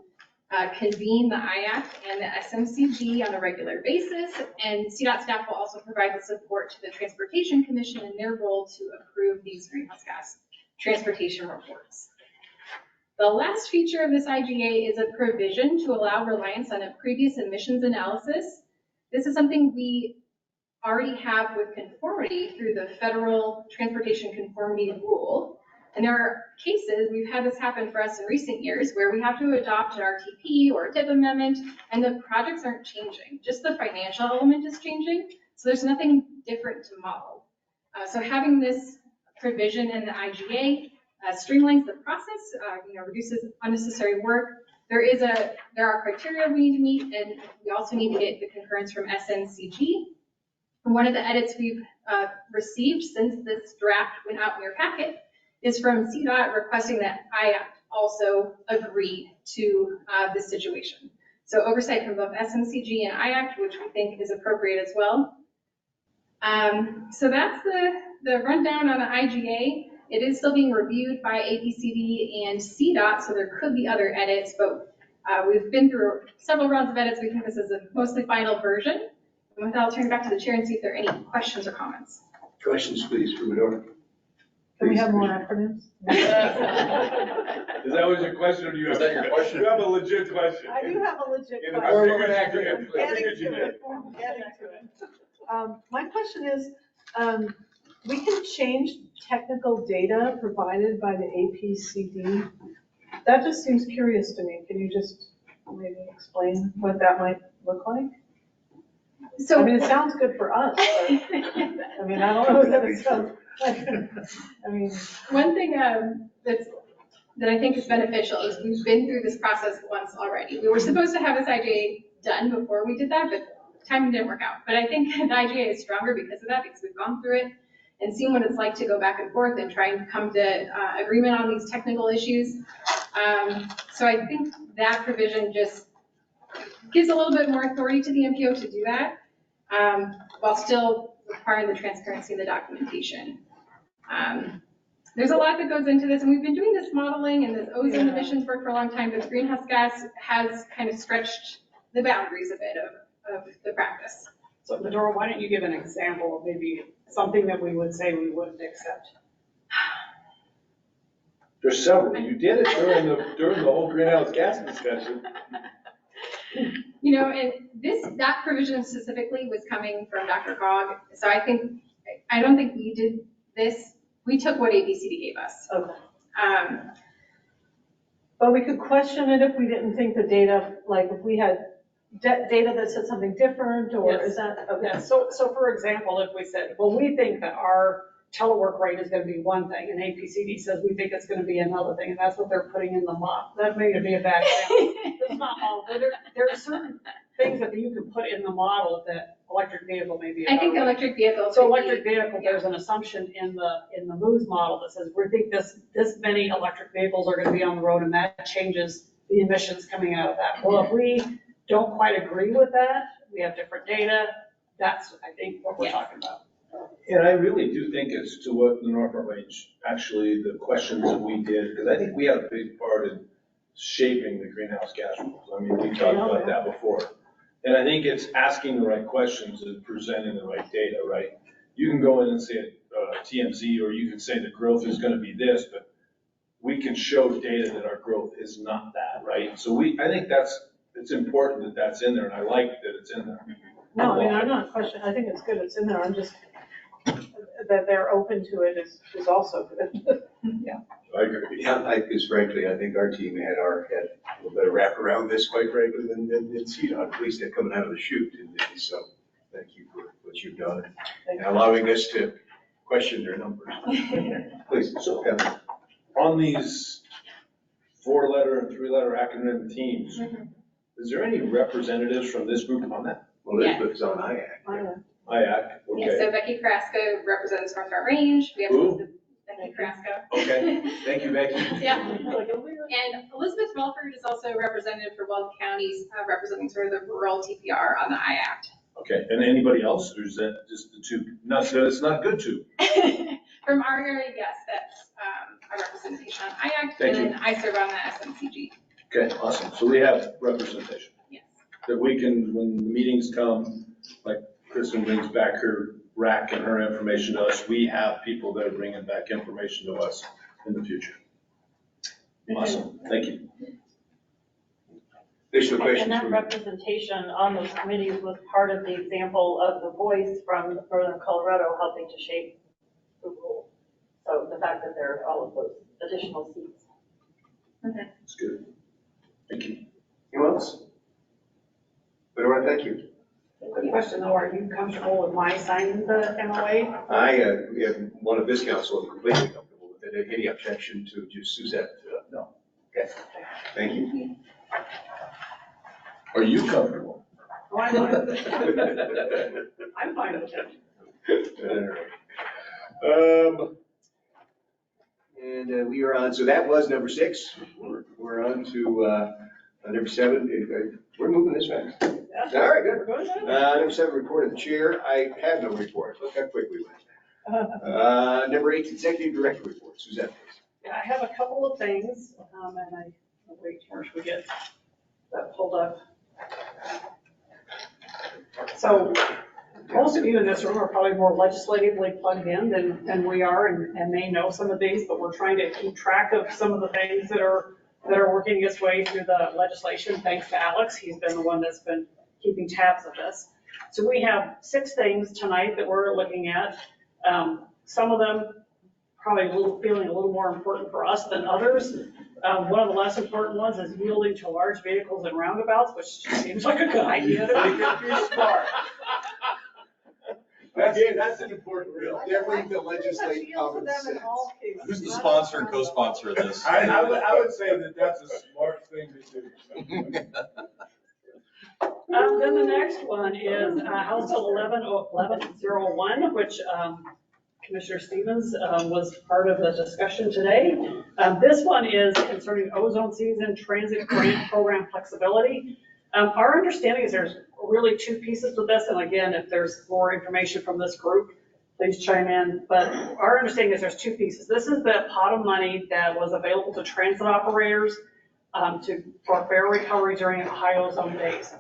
S8: convene the IAC and the SMCG on a regular basis, and CDOT staff will also provide the support to the Transportation Commission in their role to approve these greenhouse gas transportation reports. The last feature of this IGA is a provision to allow reliance on a previous emissions analysis. This is something we already have with conformity through the Federal Transportation Conformity Rule. And there are cases, we've had this happen for us in recent years, where we have to adopt an RTP or a TIP amendment, and the projects aren't changing. Just the financial element is changing, so there's nothing different to model. So having this provision in the IGA streamlines the process, reduces unnecessary work. There are criteria we need to meet, and we also need to get the concurrence from SNCG. And one of the edits we've received since this draft went out in your packet is from CDOT requesting that IAC also agree to this situation. So oversight from both SMCG and IAC, which we think is appropriate as well. So that's the rundown on the IGA. It is still being reviewed by APCD and CDOT, so there could be other edits, but we've been through several rounds of edits. We think this is a mostly final version. And with that, I'll turn it back to the chair and see if there are any questions or comments.
S5: Questions, please, from the door.
S2: Can we have more acronyms?
S3: Is that was your question, or do you have?
S9: Is that your question?
S3: You have a legit question.
S2: I do have a legit
S3: And
S2: question.
S3: I figured you did. I
S2: Getting
S3: figured you
S2: to
S3: did.
S2: it. Getting to it. My question is, we can change technical data provided by the APCD. That just seems curious to me. Can you just maybe explain what that might look like?
S8: So
S2: I mean, it sounds good for us, but, I mean, I don't know that it sounds like, I mean.
S8: one thing that I think is beneficial is we've been through this process once already. We were supposed to have this IGA done before we did that, but timing didn't work out. But I think the IGA is stronger because of that, because we've gone through it and seen what it's like to go back and forth and try and come to agreement on these technical issues. So I think that provision just gives a little bit more authority to the MPO to do that, while still requiring the transparency and the documentation. There's a lot that goes into this, and we've been doing this modeling and this ozone emissions work for a long time, but greenhouse gas has kind of stretched the boundaries a bit of the practice.
S10: So Medora, why don't you give an example of maybe something that we would say we wouldn't accept?
S3: There's several. You did it during the whole greenhouse gas discussion.
S8: And that provision specifically was coming from Dr. Cog. So I don't think we did this. We took what ABCD gave us.
S2: Okay. But we could question it if we didn't think the data, like if we had data that said something different, or
S10: Yes.
S2: is that, okay.
S10: Yeah, so for example, if we said, well, we think that our telework rate is gonna be one thing, and APCD says we think it's gonna be another thing, and that's what they're putting in the model. That may be a bad example. It's not all, but there are certain things that you can put in the model that electric vehicle may be.
S8: I think
S10: another.
S8: electric vehicles.
S10: So electric vehicle, there's an assumption in the MOVES model that says we think this many electric vehicles are gonna be on the road, and that changes the emissions coming out of that. Well, if we don't quite agree with that, we have different data, that's, I think, what we're talking about.
S3: And I really do think it's to what the North Front Range, actually, the questions that we did, because I think we had a big part in shaping the greenhouse gas rules. I mean, we talked about that before. And I think it's asking the right questions and presenting the right data, right? You can go in and say TMZ, or you can say the growth is going to be this, but we can show data that our growth is not that, right? So I think it's important that that's in there, and I like that it's in there.
S2: No, I mean, I'm not questioning, I think it's good it's in there, I'm just, that they're open to it is also good.
S3: I agree.
S5: Yeah, because frankly, I think our team had a little bit of wrap around this, quite frankly, than CDOT, at least they're coming out of the chute. And so thank you for what you've done and allowing us to question their numbers. Please,
S3: So,
S5: Kevin.
S3: on these 4-letter and 3-letter acronym teams, is there any representatives from this group on that?
S5: Well, Elizabeth's on IAC.
S3: IAC,
S8: Yeah,
S3: okay.
S8: so Becky Carrasco represents North Front Range. We have
S3: Who?
S8: Elizabeth Becky Carrasco.
S3: Okay, thank you, Becky.
S8: Yeah. And Elizabeth Relford is also representative for Weld County's, representing sort of the rural TPR on the IACT.
S3: Okay, and anybody else, or is that just the two? Not that it's not good to.
S8: From our area, yes, that's a representation on IACT.
S3: Thank you.
S8: And then I serve on the SMCG.
S3: Okay, awesome. So we have representation.
S8: Yes.
S3: That we can, when the meetings come, like Kristen brings back her rack and her information to us, we have people that are bringing back information to us in the future. Awesome, thank you.
S5: Additional questions?
S7: And that
S5: from-
S7: representation on those committees was part of the example of the voice from Northern Colorado helping to shape the rule. So the fact that there are all of those additional seats.
S3: That's good. Thank you.
S5: Anyone else? But all right, thank you.
S10: Quick question though, are you comfortable with my signing the MOA?
S5: We have one of this council, I'm completely comfortable with it. Any objection to just Suzette? No. Okay, thank you.
S3: Are you comfortable?
S10: Oh, I'm fine. I'm fine with it.
S5: All right. And we are on, so that was number 6. We're on to number 7. We're moving this fast. All right, good. Number 7, report of the chair. I have no report. Look how quick we went. Number 8, executive director report. Suzette, please.
S10: Yeah, I have a couple of things, and I'll wait for we get that pulled up. So most of you in this room are probably more legislatively plugged in than we are and may know some of these, but we're trying to keep track of some of the things that are working its way through the legislation. Thanks to Alex, he's been the one that's been keeping tabs of this. So we have 6 things tonight that we're looking at. Some of them probably feeling a little more important for us than others. One of the less important ones is yielding to large vehicles and roundabouts, which just seems like a good idea to me.
S5: You're smart. That's an important real. Definitely the legislate common sense.
S9: Who's the sponsor and co-sponsor of this?
S3: I would say that that's a smart thing to do.
S10: Then the next one is House Bill 1101, which Commissioner Stevens was part of the discussion today. This one is concerning ozone season transit grant program flexibility. Our understanding is there's really 2 pieces to this, and again, if there's more information from this group, please chime in. But our understanding is there's 2 pieces. This is the pot of money that was available to transit operators for fare recovery during high ozone days.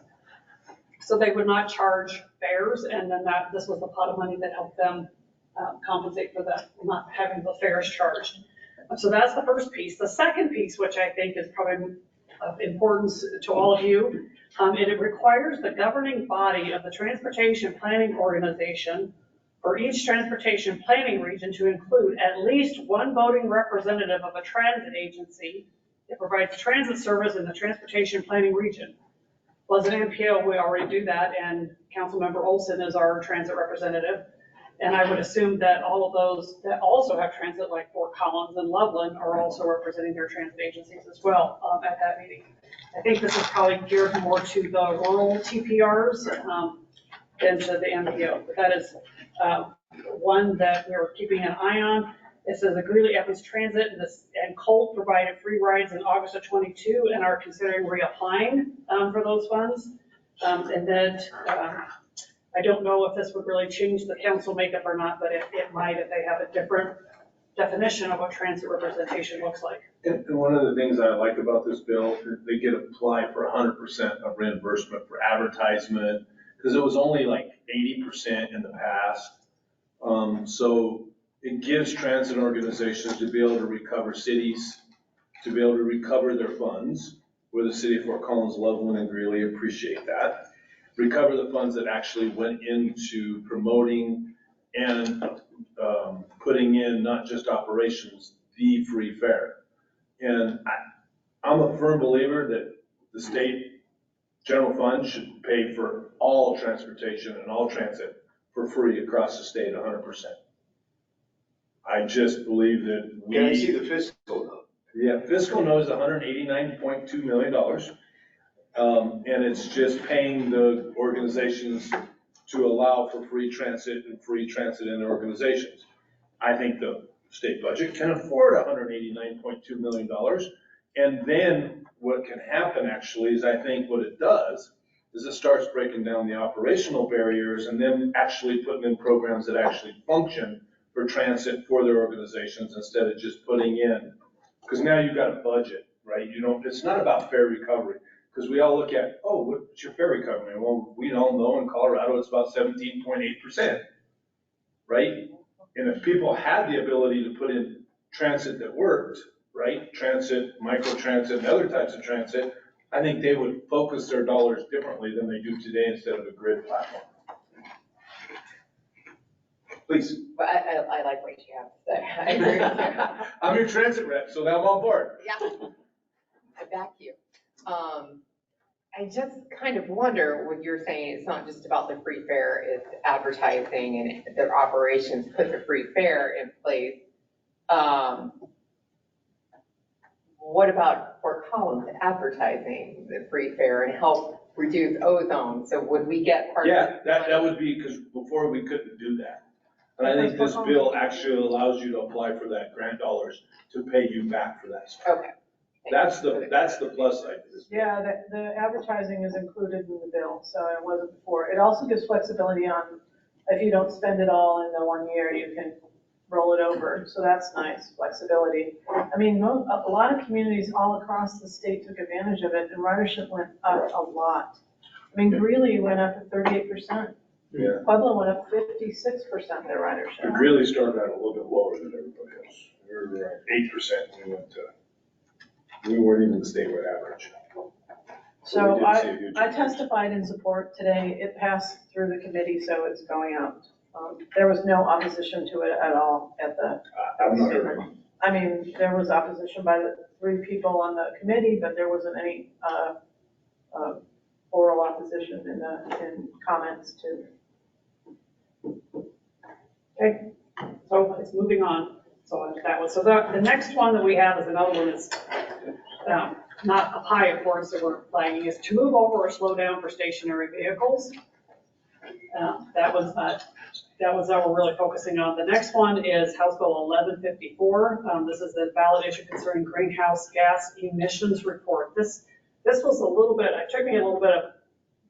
S10: So they would not charge fares, and then this was the pot of money that helped them compensate for that, not having the fares charged. So that's the first piece. The second piece, which I think is probably of importance to all of you, it requires the governing body of the Transportation Planning Organization for each transportation planning region to include at least 1 voting representative of a transit agency that provides transit service in the transportation planning region. Well, as an NPO, we already do that, and Councilmember Olson is our transit representative. And I would assume that all of those that also have transit, like Fort Collins and Loveland, are also representing their transit agencies as well at that meeting. I think this is probably geared more to the rural TPRs than to the MPO. But that is one that we're keeping an eye on. It says the Greeley-Evans Transit and Colt provided free rides in August of 22 and are considering reapplying for those funds. And then I don't know if this would really change the council makeup or not, but it might if they have a different definition of what transit representation looks like.
S3: And one of the things I like about this bill, they get applied for 100% of reimbursement for advertisement, because it was only like 80% in the past. So it gives transit organizations to be able to recover cities to be able to recover their funds, where the city of Fort Collins, Loveland, and Greeley appreciate that. Recover the funds that actually went into promoting and putting in not just operations, the free fare. And I'm a firm believer that the state general fund should pay for all transportation and all transit for free across the state 100%. I just believe that we.
S5: Can I see the fiscal note?
S3: Yeah, fiscal note is $189.2 million. And it's just paying the organizations to allow for free transit and free transit in their organizations. I think the state budget can afford $189.2 million. And then what can happen actually is, I think what it does is it starts breaking down the operational barriers and then actually putting in programs that actually function for transit for their organizations instead of just putting in, because now you've got a budget, right? You know, it's not about fare recovery, because we all look at, oh, what's your fare recovery? Well, we all know in Colorado it's about 17.8%, right? And if people had the ability to put in transit that worked, right? Transit, micro-transit, and other types of transit, I think they would focus their dollars differently than they do today instead of a grid platform.
S5: Please.
S11: But I like what you have to say. I agree with you.
S3: I'm your transit rep, so now I'm on board.
S11: Yeah, I back you. I just kind of wonder what you're saying. It's not just about the free fare, it's advertising and their operations put the free fare in place. What about Fort Collins advertising the free fare and help reduce ozone? So would we get part of
S3: Yeah, that would be, because before we couldn't do that. And I think this bill actually allows you to apply for that grant dollars to pay you back for that stuff.
S11: Okay.
S3: That's the plus side to this.
S2: Yeah, the advertising is included in the bill, so it wasn't before. It also gives flexibility on, if you don't spend it all in the 1 year, you can roll it over. So that's nice, flexibility. I mean, a lot of communities all across the state took advantage of it, and ridership went up a lot. I mean, Greeley went up to 38%.
S3: Yeah.
S2: Pueblo went up 56% their ridership.
S3: But Greeley started out a little bit lower than everybody else. We were around 8%, we weren't even the statewide average.
S2: So
S3: we did see a huge
S2: I
S3: increase.
S2: testified in support today. It passed through the committee, so it's going out. There was no opposition to it at all at the.
S3: I'm not heard of it.
S2: I mean, there was opposition by the 3 people on the committee, but there wasn't any oral opposition in comments to.
S10: Okay, so it's moving on. So the next one that we have is another one that's not up high, of course, that we're flagging, is to move over or slow down for stationary vehicles. That was what we're really focusing on. The next one is House Bill 1154. This is the ballot issue concerning greenhouse gas emissions report. This was a little bit, it took me a little bit of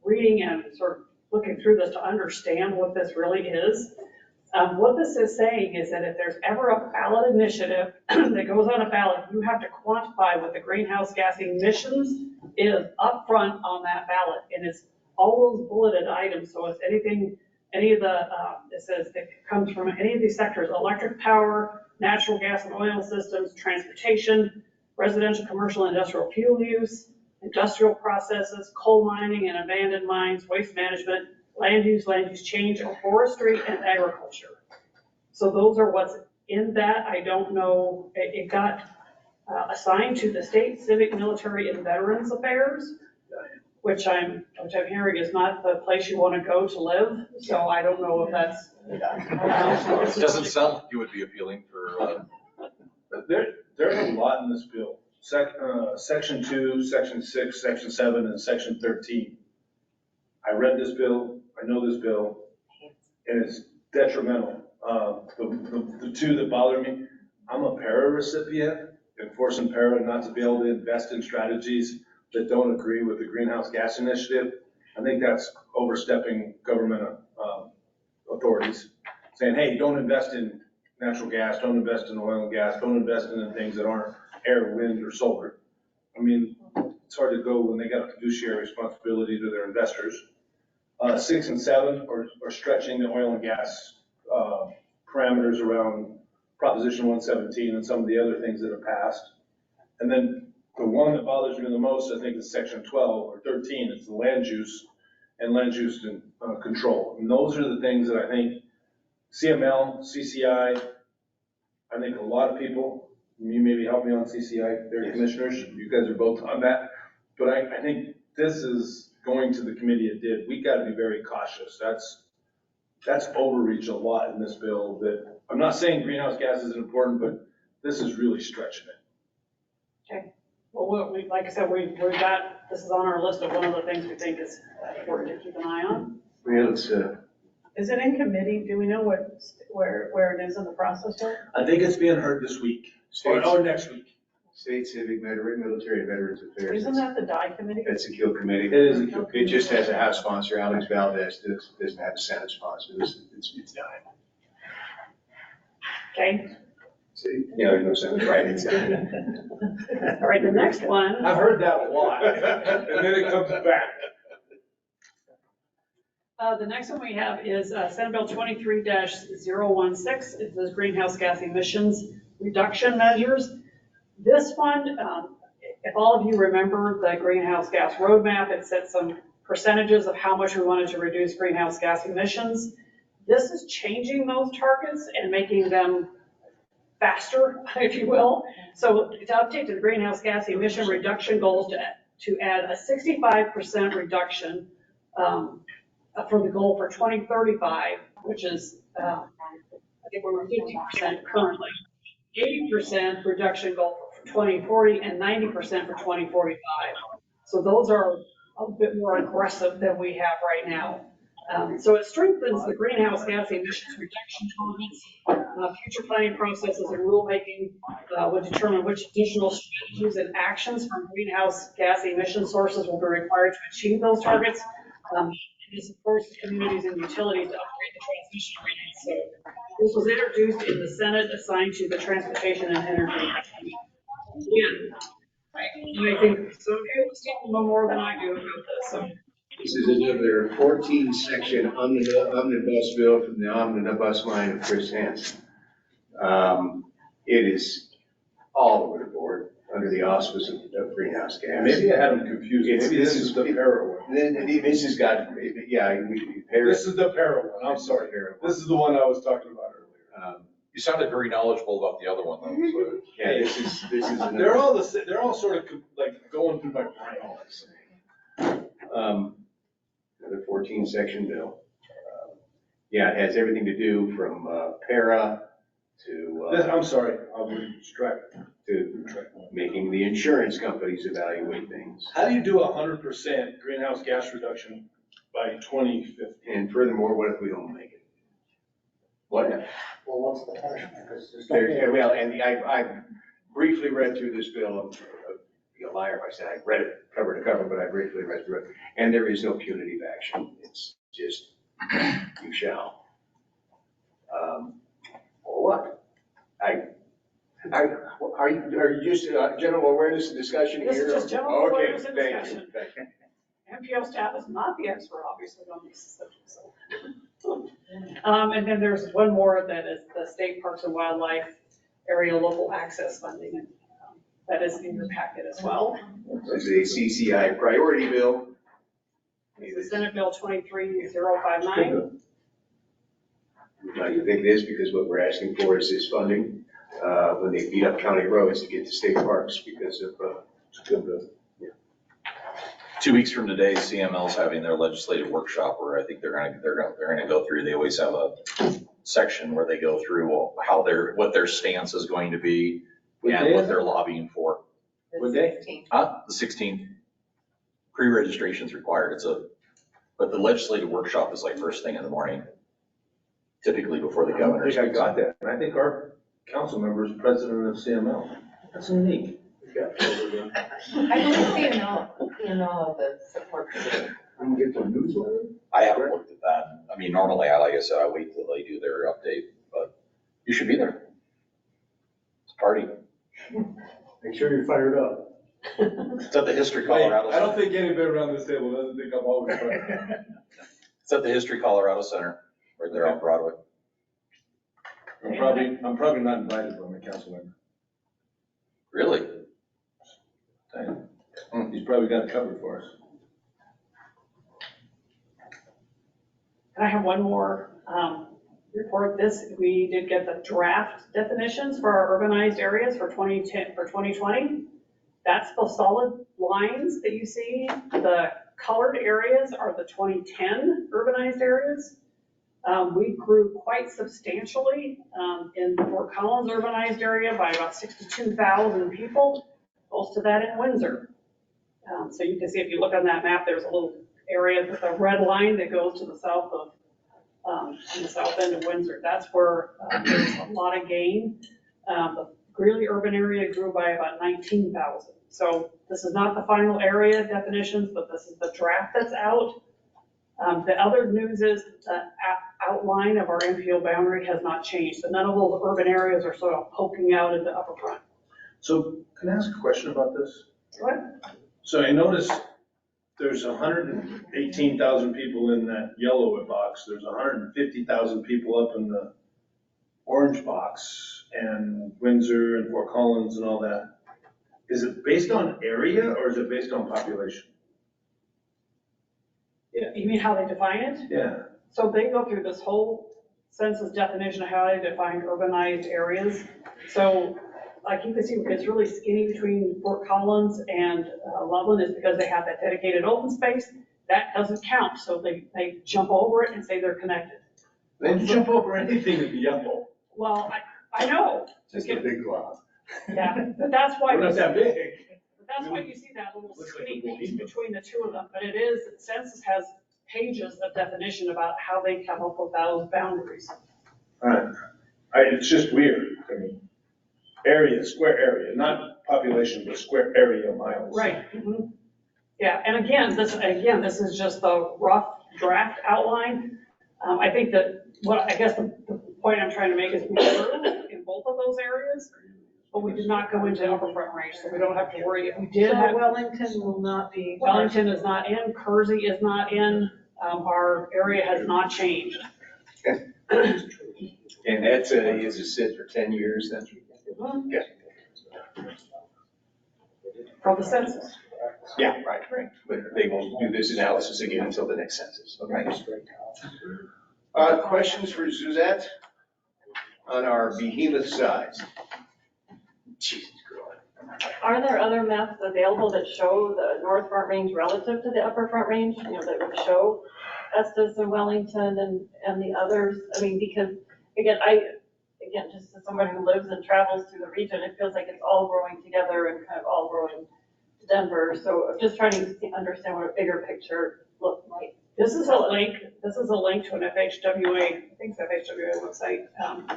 S10: reading and sort of looking through this to understand what this really is. What this is saying is that if there's ever a ballot initiative that goes on a ballot, you have to quantify what the greenhouse gas emissions is up front on that ballot. And it's all those bulleted items. So it's anything, any of the, it says it comes from any of these sectors: electric power, natural gas and oil systems, transportation, residential, commercial, industrial fuel use, industrial processes, coal mining and abandoned mines, waste management, land use change, forestry, and agriculture. So those are what's in that. I don't know, it got assigned to the State Civic, Military, and Veterans Affairs, which I'm hearing is not the place you want to go to live. So I don't know if that's.
S9: It doesn't sound like it would be appealing for.
S3: There's a lot in this bill. Section 2, Section 6, Section 7, and Section 13. I read this bill, I know this bill, and it's detrimental. The 2 that bother me, I'm a para recipient, and forcing para not to be able to invest in strategies that don't agree with the greenhouse gas initiative. I think that's overstepping government authorities, saying, hey, don't invest in natural gas, don't invest in oil and gas, don't invest in things that aren't air, wind, or solar. I mean, it's hard to go when they got a fiduciary responsibility to their investors. 6 and 7 are stretching the oil and gas parameters around Proposition 117 and some of the other things that have passed. And then the one that bothers me the most, I think, is section 12 or 13. It's the land use and land use control. And those are the things that I think CML, CCI, I think a lot of people, you maybe help me on CCI, their commissioners, you guys are both on that. But I think this is going to the committee it did. We got to be very cautious. That's overreach a lot in this bill. That I'm not saying greenhouse gas isn't important, but this is really stretching it.
S10: Okay. Well, like I said, we've got, this is on our list of one of the things we think is important to keep an eye on.
S5: Yeah, let's,
S2: Is it in committee? Do we know where it is in the process yet?
S3: I think it's being heard this week
S5: States-
S3: or next week.
S5: State Civic, Military and Veterans Affairs.
S2: Isn't that the DI committee?
S5: That's a kill committee.
S3: It is a kill
S5: It just has a House sponsor, Alex Valdez, doesn't have a Senate sponsor. It's dying.
S10: Okay.
S5: See? Yeah, there's no Senate, right? It's dying.
S10: All right, the next one.
S3: I've heard that a lot, and then it comes back.
S10: The next one we have is Senate Bill 23-016. It says greenhouse gas emissions reduction measures. This one, if all of you remember the greenhouse gas roadmap, it set some percentages of how much we wanted to reduce greenhouse gas emissions. This is changing those targets and making them faster, if you will. So to update to the greenhouse gas emission reduction goals to add a 65% reduction for the goal for 2035, which is, I think we're 50% currently. 80% reduction goal for 2040 and 90% for 2045. So those are a bit more aggressive than we have right now. So it strengthens the greenhouse gas emissions reduction targets. Future planning processes and rulemaking will determine which additional strategies and actions from greenhouse gas emission sources will be required to achieve those targets. It supports communities and utilities to upgrade the transmission rates. So this was introduced in the Senate, assigned to the Transportation and Energy Committee. Again, I think some people know more than I do about this. So.
S5: This is another 14 section omnibus bill from the omnibus line of Chris Hansen. It is all over the board under the auspice of greenhouse gas.
S3: Maybe I had them confused. Maybe this is the para one.
S5: This has got, yeah.
S3: This is the para one. I'm sorry. This is the one I was talking about earlier.
S9: You sounded very knowledgeable about the other one though, so.
S5: Yeah, this is.
S3: They're all the same. They're all sort of like going through my brain.
S5: Another 14 section bill. Yeah, it has everything to do from para to.
S3: I'm sorry, I'll be distracted.
S5: To making the insurance companies evaluate things.
S3: How do you do 100% greenhouse gas reduction by 2050?
S5: And furthermore, what if we don't make it? What if?
S12: Well, what's the punishment?
S5: Well, and I briefly read through this bill. Be a liar if I said I read it cover to cover, but I briefly read through it. And there is no punitive action. It's just, you shall. Or what? Are you just general awareness and discussion here?
S10: This is just general
S5: Okay,
S10: awareness and
S5: thank
S10: discussion.
S5: you, thank you.
S10: NPO staff is not the expert, obviously, on these subjects. So. And then there's one more that is the State Parks and Wildlife Area Local Access Funding. And, that is in your packet as well.
S5: This is a CCI priority bill.
S10: This is Senate Bill 23059.
S5: Now you think this because what we're asking for is this funding when they beat up county roads to get to state parks because of yeah.
S9: 2 weeks from today, CML's having their legislative workshop where I think they're gonna go through. They always have a section where they go through what their stance is going to be and what they're lobbying for.
S3: What day?
S9: The 16th. Pre-registration's required. But the legislative workshop is like first thing in the morning, typically before the governor.
S3: I think I got that, and I think our council member is president of CML. That's unique.
S11: I believe CML the support committee.
S5: I'm gonna get the newsletter.
S9: I haven't looked at that. I mean, normally, like I said, I wait till they do their update, but you should be there. It's a party.
S4: Make sure you're fired up.
S9: It's at the History Colorado.
S3: I don't think anybody around this table doesn't think I'm always right.
S9: It's at the History Colorado Center, right there on Broadway.
S3: I'm probably not invited, but I'm a council member.
S9: Really?
S3: He's probably got it covered for us.
S10: And I have one more report. We did get the draft definitions for our urbanized areas for 2020. That's the solid lines that you see. The colored areas are the 2010 urbanized areas. We grew quite substantially in the Fort Collins urbanized area by about 62,000 people, close to that in Windsor. So you can see if you look on that map, there's a little area with a red line that goes to the south of, in the south end of Windsor. That's where there's a lot of gain. The Greeley urban area grew by about 19,000. So this is not the final area definitions, but this is the draft that's out. The other news is the outline of our MPO boundary has not changed. So none of those urban areas are sort of poking out in the upper front.
S3: So can I ask a question about this?
S10: What?
S3: So I noticed there's 118,000 people in that yellow box. There's 150,000 people up in the orange box, and Windsor and Fort Collins and all that. Is it based on area or is it based on population?
S10: You mean how they define it?
S3: Yeah.
S10: So they go through this whole census definition of how they define urbanized areas. So like you can see, it's really skinny between Fort Collins and Loveland is because they have that dedicated open space. That doesn't count. So they jump over it and say they're connected.
S3: They jump over anything in the yellow.
S10: Well, I know.
S4: Just a big cloud.
S10: Yeah, but that's why.
S3: We're not that big.
S10: That's why you see that little skinny piece between the two of them. But it is, census has pages of definition about how they come up with those boundaries.
S3: It's just weird. I mean, area, square area, not population, but square area miles.
S10: Right. Mm-hmm. Yeah, and again, this is just the rough draft outline. I think that I guess the point I'm trying to make is we grew in both of those areas, but we did not go into upper front range, so we don't have to worry. If we did have.
S2: Wellington will not be.
S10: Wellington is not in, Kersey is not in, our area has not changed.
S5: And that's is a sit for 10 years then? Yeah.
S10: For the census.
S5: Yeah, right. But they won't do this analysis again until the next census. Okay. Questions for Suzette on our behemoth size? Jesus Christ.
S7: Are there other maps available that show the North Front Range relative to the Upper Front Range? You know, that would show Estes and Wellington and the others? I mean, because again, just as somebody who lives and travels through the region, it feels like it's all growing together and kind of all growing to Denver. So I'm just trying to understand what a bigger picture looks like.
S10: This is a link to an FHWA, I think it's FHWA website,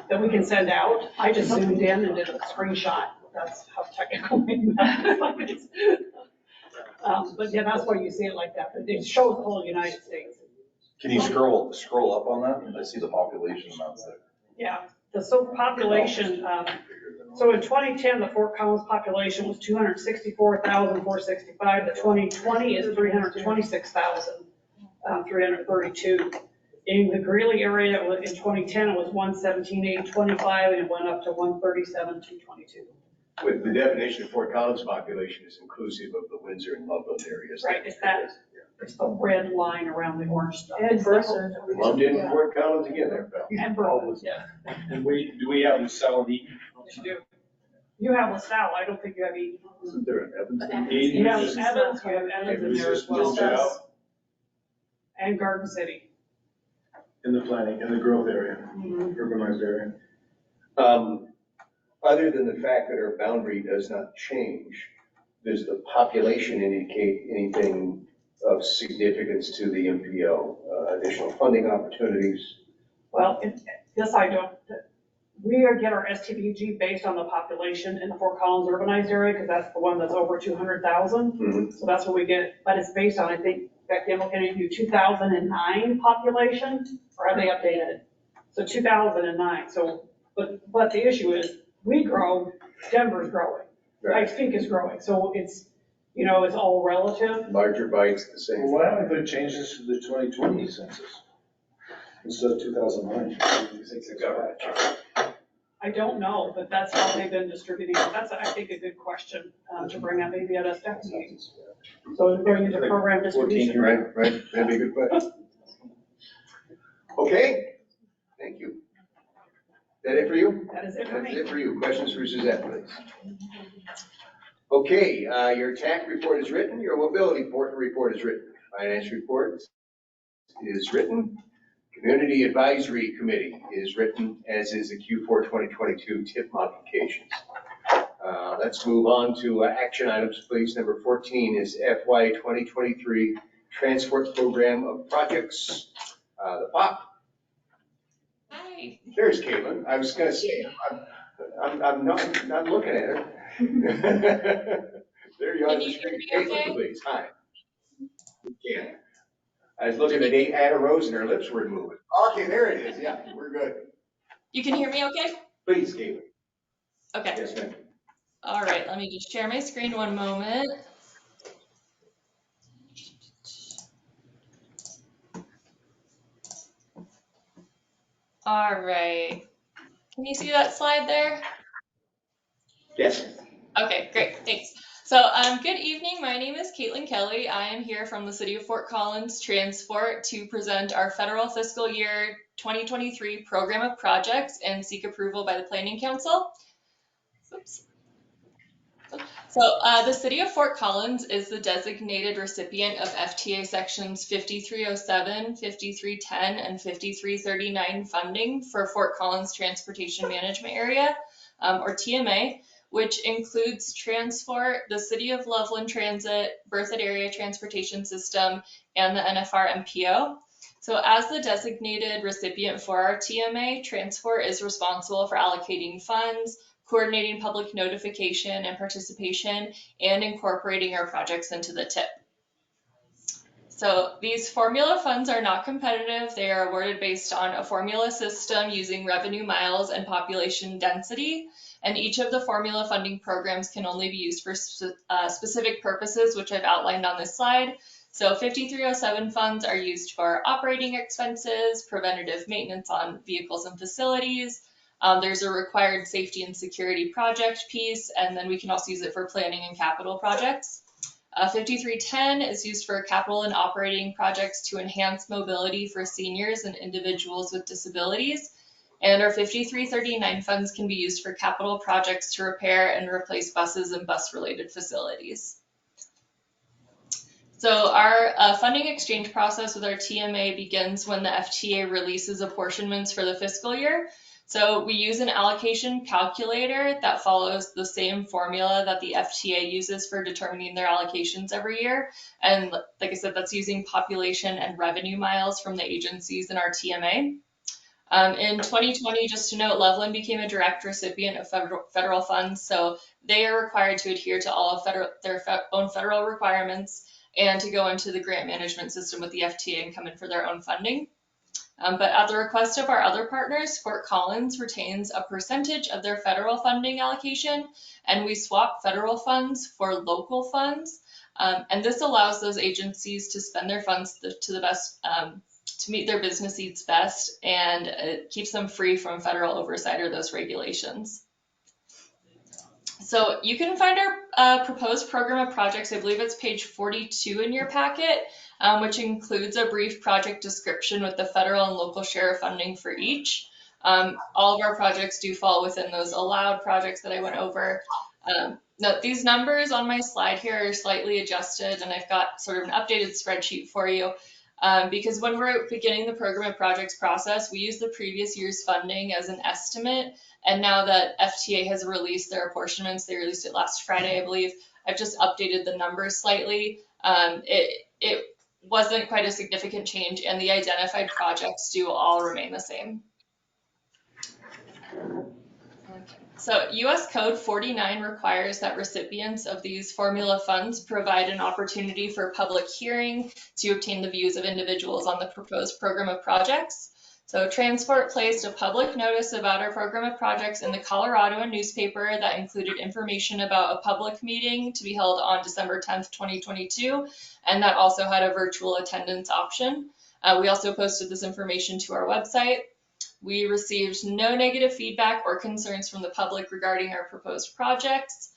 S10: that we can send out. I just zoomed in and did a screenshot. That's how technical my map is. But yeah, that's why you see it like that. But it shows the whole United States.
S9: Can you scroll up on that? I see the population amounts there.
S10: Yeah, the population, so in 2010, the Fort Collins population was 264,465. The 2020 is 326,332. In the Greeley area, in 2010, it was 117,825, and it went up to 137,222.
S5: With the definition of Fort Collins population is inclusive of the Windsor and Loveland areas.
S10: Right, it's the red line around the orange stuff.
S2: And Bertha.
S5: Lumped in Fort Collins again there, pal.
S10: And Bertha, yeah.
S3: And do we have LaSalle and Eaton?
S10: You do. You have LaSalle, I don't think you have Eaton.
S4: Isn't there an Evans?
S10: You have Evans, you have Evans in there as well.
S3: LaSalle
S10: And Garden City.
S3: in the planning, in the growth area, urbanized area.
S5: Other than the fact that our boundary does not change, does the population indicate anything of significance to the MPO? Additional funding opportunities?
S10: Well, this I don't. We get our STBG based on the population in the Fort Collins urbanized area, because that's the one that's over 200,000. So that's what we get, but it's based on, I think, Becky, I'm looking at you, 2009 population, or have they updated? So 2009, so, but the issue is, we grow, Denver's growing, Pikes Peak is growing, so it's, it's all relative.
S5: Larger bites, the same.
S3: Well, why haven't they changed this to the 2020 census instead of 2009?
S5: It's the government.
S10: I don't know, but that's how they've been distributing it. That's, I think, a good question to bring up maybe at a staff meeting. So going into program
S5: 14,
S10: distribution.
S5: right, that'd be a good question. Okay, thank you. Is that it for you?
S10: That is it for
S5: That's
S10: me.
S5: it for you. Questions for Suzette, please? Okay, your TAC report is written, your mobility report is written, finance report is written, community advisory committee is written, as is the Q4 2022 tip modifications. Let's move on to action items, please. Number 14 is FY 2023 transport program of projects. The POP.
S12: Hi.
S5: There's Caitlin. I was gonna say, I'm not looking at her. There you are on the screen. Caitlin, please. Hi. Yeah. I was looking at Anna Rose and her lips were moving. Okay, there it is. Yeah, we're good.
S12: You can hear me okay?
S5: Please, Caitlin.
S12: Okay.
S5: Yes, ma'am.
S12: All right, let me just share my screen one moment. All right. Can you see that slide there?
S5: Yes.
S12: Okay, great, thanks. So, good evening. My name is Caitlin Kelly. I am here from the City of Fort Collins Transport to present our federal fiscal year 2023 program of projects and seek approval by the Planning Council. Oops. So the City of Fort Collins is the designated recipient of FTA sections 5307, 5310, and 5339 funding for Fort Collins Transportation Management Area, or TMA, which includes Transport, the City of Loveland Transit, Berthoud Area Transportation System, and the NFRMPO. So as the designated recipient for our TMA, Transport is responsible for allocating funds, coordinating public notification and participation, and incorporating our projects into the TIP. So these formula funds are not competitive. They are awarded based on a formula system using revenue miles and population density. And each of the formula funding programs can only be used for specific purposes, which I've outlined on this slide. So 5307 funds are used for operating expenses, preventative maintenance on vehicles and facilities. There's a required safety and security project piece, and then we can also use it for planning and capital projects. 5310 is used for capital and operating projects to enhance mobility for seniors and individuals with disabilities. And our 5339 funds can be used for capital projects to repair and replace buses and bus-related facilities. So our funding exchange process with our TMA begins when the FTA releases apportionments for the fiscal year. So we use an allocation calculator that follows the same formula that the FTA uses for determining their allocations every year. And like I said, that's using population and revenue miles from the agencies in our TMA. In 2020, just to note, Loveland became a direct recipient of federal funds. So they are required to adhere to all of their own federal requirements and to go into the grant management system with the FTA and come in for their own funding. But at the request of our other partners, Fort Collins retains a percentage of their federal funding allocation, and we swap federal funds for local funds. And this allows those agencies to spend their funds to the best, to meet their business needs best, and it keeps them free from federal oversight or those regulations. So you can find our proposed program of projects, I believe it's page 42 in your packet, which includes a brief project description with the federal and local share of funding for each. All of our projects do fall within those allowed projects that I went over. Now, these numbers on my slide here are slightly adjusted, and I've got sort of an updated spreadsheet for you. Because when we're beginning the program of projects process, we use the previous year's funding as an estimate. And now that FTA has released their apportionments, they released it last Friday, I believe, I've just updated the numbers slightly. It wasn't quite a significant change, and the identified projects do all remain the same. So US Code 49 requires that recipients of these formula funds provide an opportunity for public hearing to obtain the views of individuals on the proposed program of projects. So Transport placed a public notice about our program of projects in the Colorado newspaper that included information about a public meeting to be held on December 10th, 2022, and that also had a virtual attendance option. We also posted this information to our website. We received no negative feedback or concerns from the public regarding our proposed projects.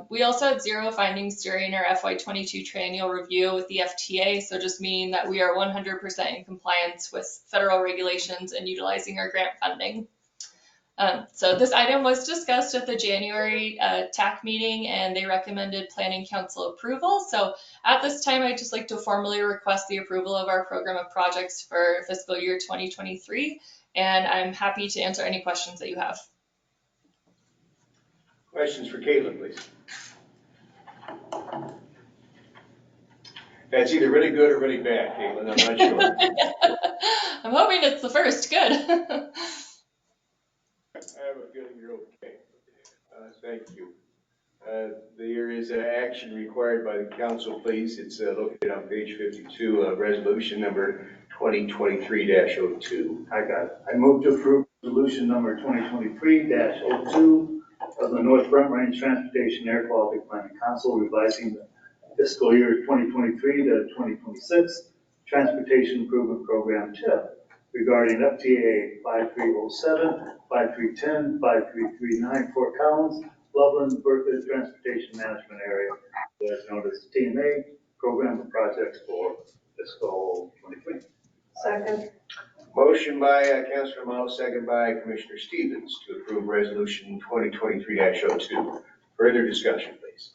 S12: We also had 0 findings during our FY22 triennial review with the FTA, so just meaning that we are 100% in compliance with federal regulations and utilizing our grant funding. So this item was discussed at the January TAC meeting, and they recommended Planning Council approval. So at this time, I'd just like to formally request the approval of our program of projects for fiscal year 2023, and I'm happy to answer any questions that you have.
S5: Questions for Caitlin, please. That's either really good or really bad, Caitlin, I'm not sure.
S12: I'm hoping it's the first. Good.
S5: I have a feeling you're okay. Thank you. There is an action required by the council, please. It's located on page 52, resolution number 2023-02.
S4: I got it. I move to approve resolution number 2023-02 of the North Front Range Transportation Air Quality Planning Council revising the fiscal year 2023 to 2026 Transportation Improvement Program TIP regarding FTA 5307, 5310, 5339 Fort Collins, Loveland, Berthoud Transportation Management Area, as known as the TMA Program of Projects for fiscal 23.
S2: Second.
S5: Motion by Councilor Miles, second by Commissioner Stevens to approve resolution 2023-02. Further discussion, please.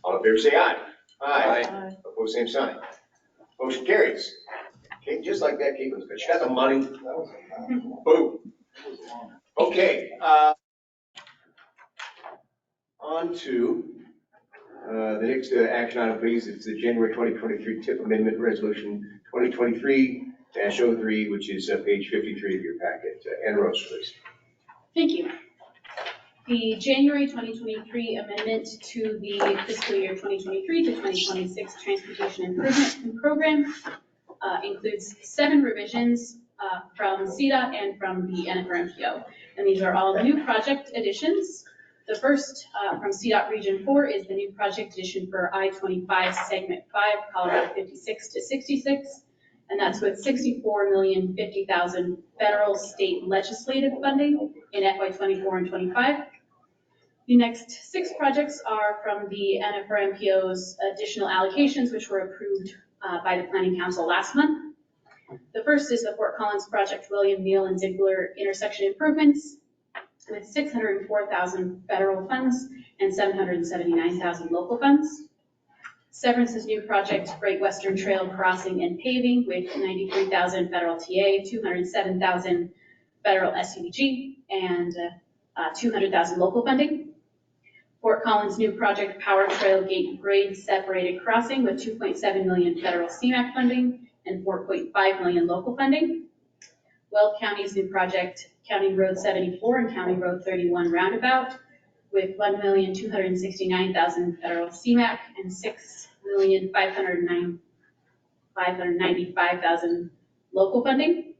S5: All in favor, say aye. Aye. Opposed, same sign. Motion carries. Okay, just like that, Caitlin's good. She got the money. Boom. Okay. On to the next action item, please. It's the January 2023 TIP Amendment Resolution 2023-03, which is page 53 of your packet. Ann Rose, please.
S8: Thank you. The January 2023 amendment to the fiscal year 2023 to 2026 Transportation Improvement Program includes 7 revisions from CDOT and from the NFRMPO. And these are all new project additions. The first from CDOT Region 4 is the new project addition for I-25 Segment 5, Colorado 56 to 66. And that's with $64,050,000 federal state legislative funding in FY24 and 25. The next 6 projects are from the NFRMPO's additional allocations, which were approved by the Planning Council last month. The first is the Fort Collins Project William Neal and Ziegler intersection improvements with $604,000 federal funds and $779,000 local funds. Severance's new project, Great Western Trail Crossing and Paving, with $93,000 federal TA, $207,000 federal SCDG, and $200,000 local funding. Fort Collins new project, Power Trail Gate Grade Separated Crossing, with $2.7 million federal CMAQ funding and $4.5 million local funding. Weld County's new project, County Road 74 and County Road 31 Roundabout, with $1,269,000 federal CMAQ and $6,595,000 local funding.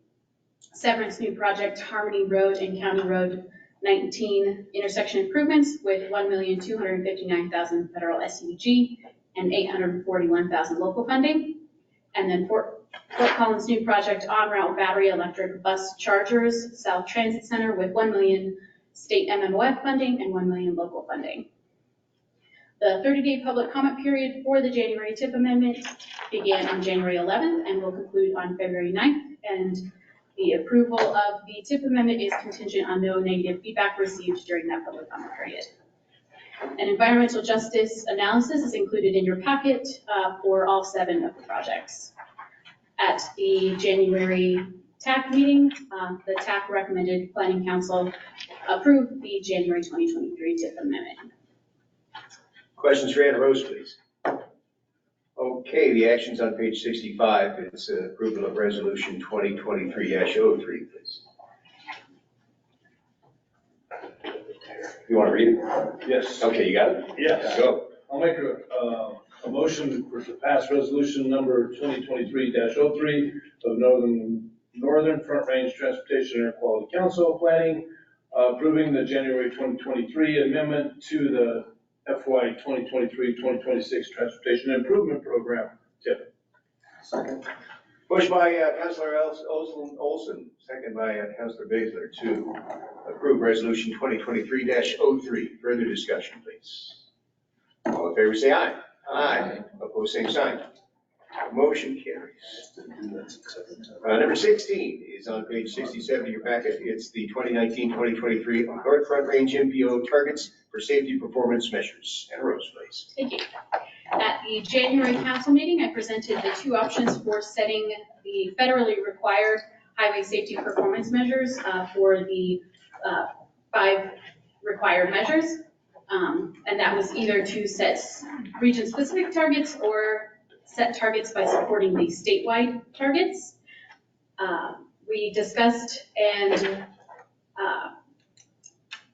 S8: Severance new project, Harmony Road and County Road 19 intersection improvements, with $1,259,000 federal SCDG and $841,000 local funding. And then Fort Collins new project, on-route battery electric bus chargers, South Transit Center, with $1 million state MMOF funding and $1 million local funding. The 30-day public comment period for the January TIP amendment began on January 11th and will conclude on February 9th. And the approval of the TIP amendment is contingent on no negative feedback received during that public comment period. An environmental justice analysis is included in your packet for all 7 of the projects. At the January TAC meeting, the TAC recommended Planning Council approve the January 2023 TIP amendment.
S5: Questions for Ann Rose, please. Okay, the action's on page 65. It's approval of resolution 2023-03, please. You want to read it?
S3: Yes.
S5: Okay, you got it?
S3: Yes.
S5: Go.
S3: I'll make a motion to pass resolution number 2023-03 of Northern Front Range Transportation Air Quality Council planning, approving the January 2023 amendment to the FY 2023-2026 Transportation Improvement Program TIP.
S5: Second. Motion by Councilor Olson, second by Councilor Baszler to approve Resolution 2023-03. Further discussion, please. All in favor, say aye. Aye. Opposed, same sign. Motion carries. Number 16 is on page 67 of your packet. It's the 2019-2023 North Front Range MPO targets for safety performance measures. Anna Rose, please.
S8: Thank you. At the January council meeting, I presented the two options for setting the federally required highway safety performance measures for the 5 required measures. And that was either to set region-specific targets or set targets by supporting the statewide targets. We discussed and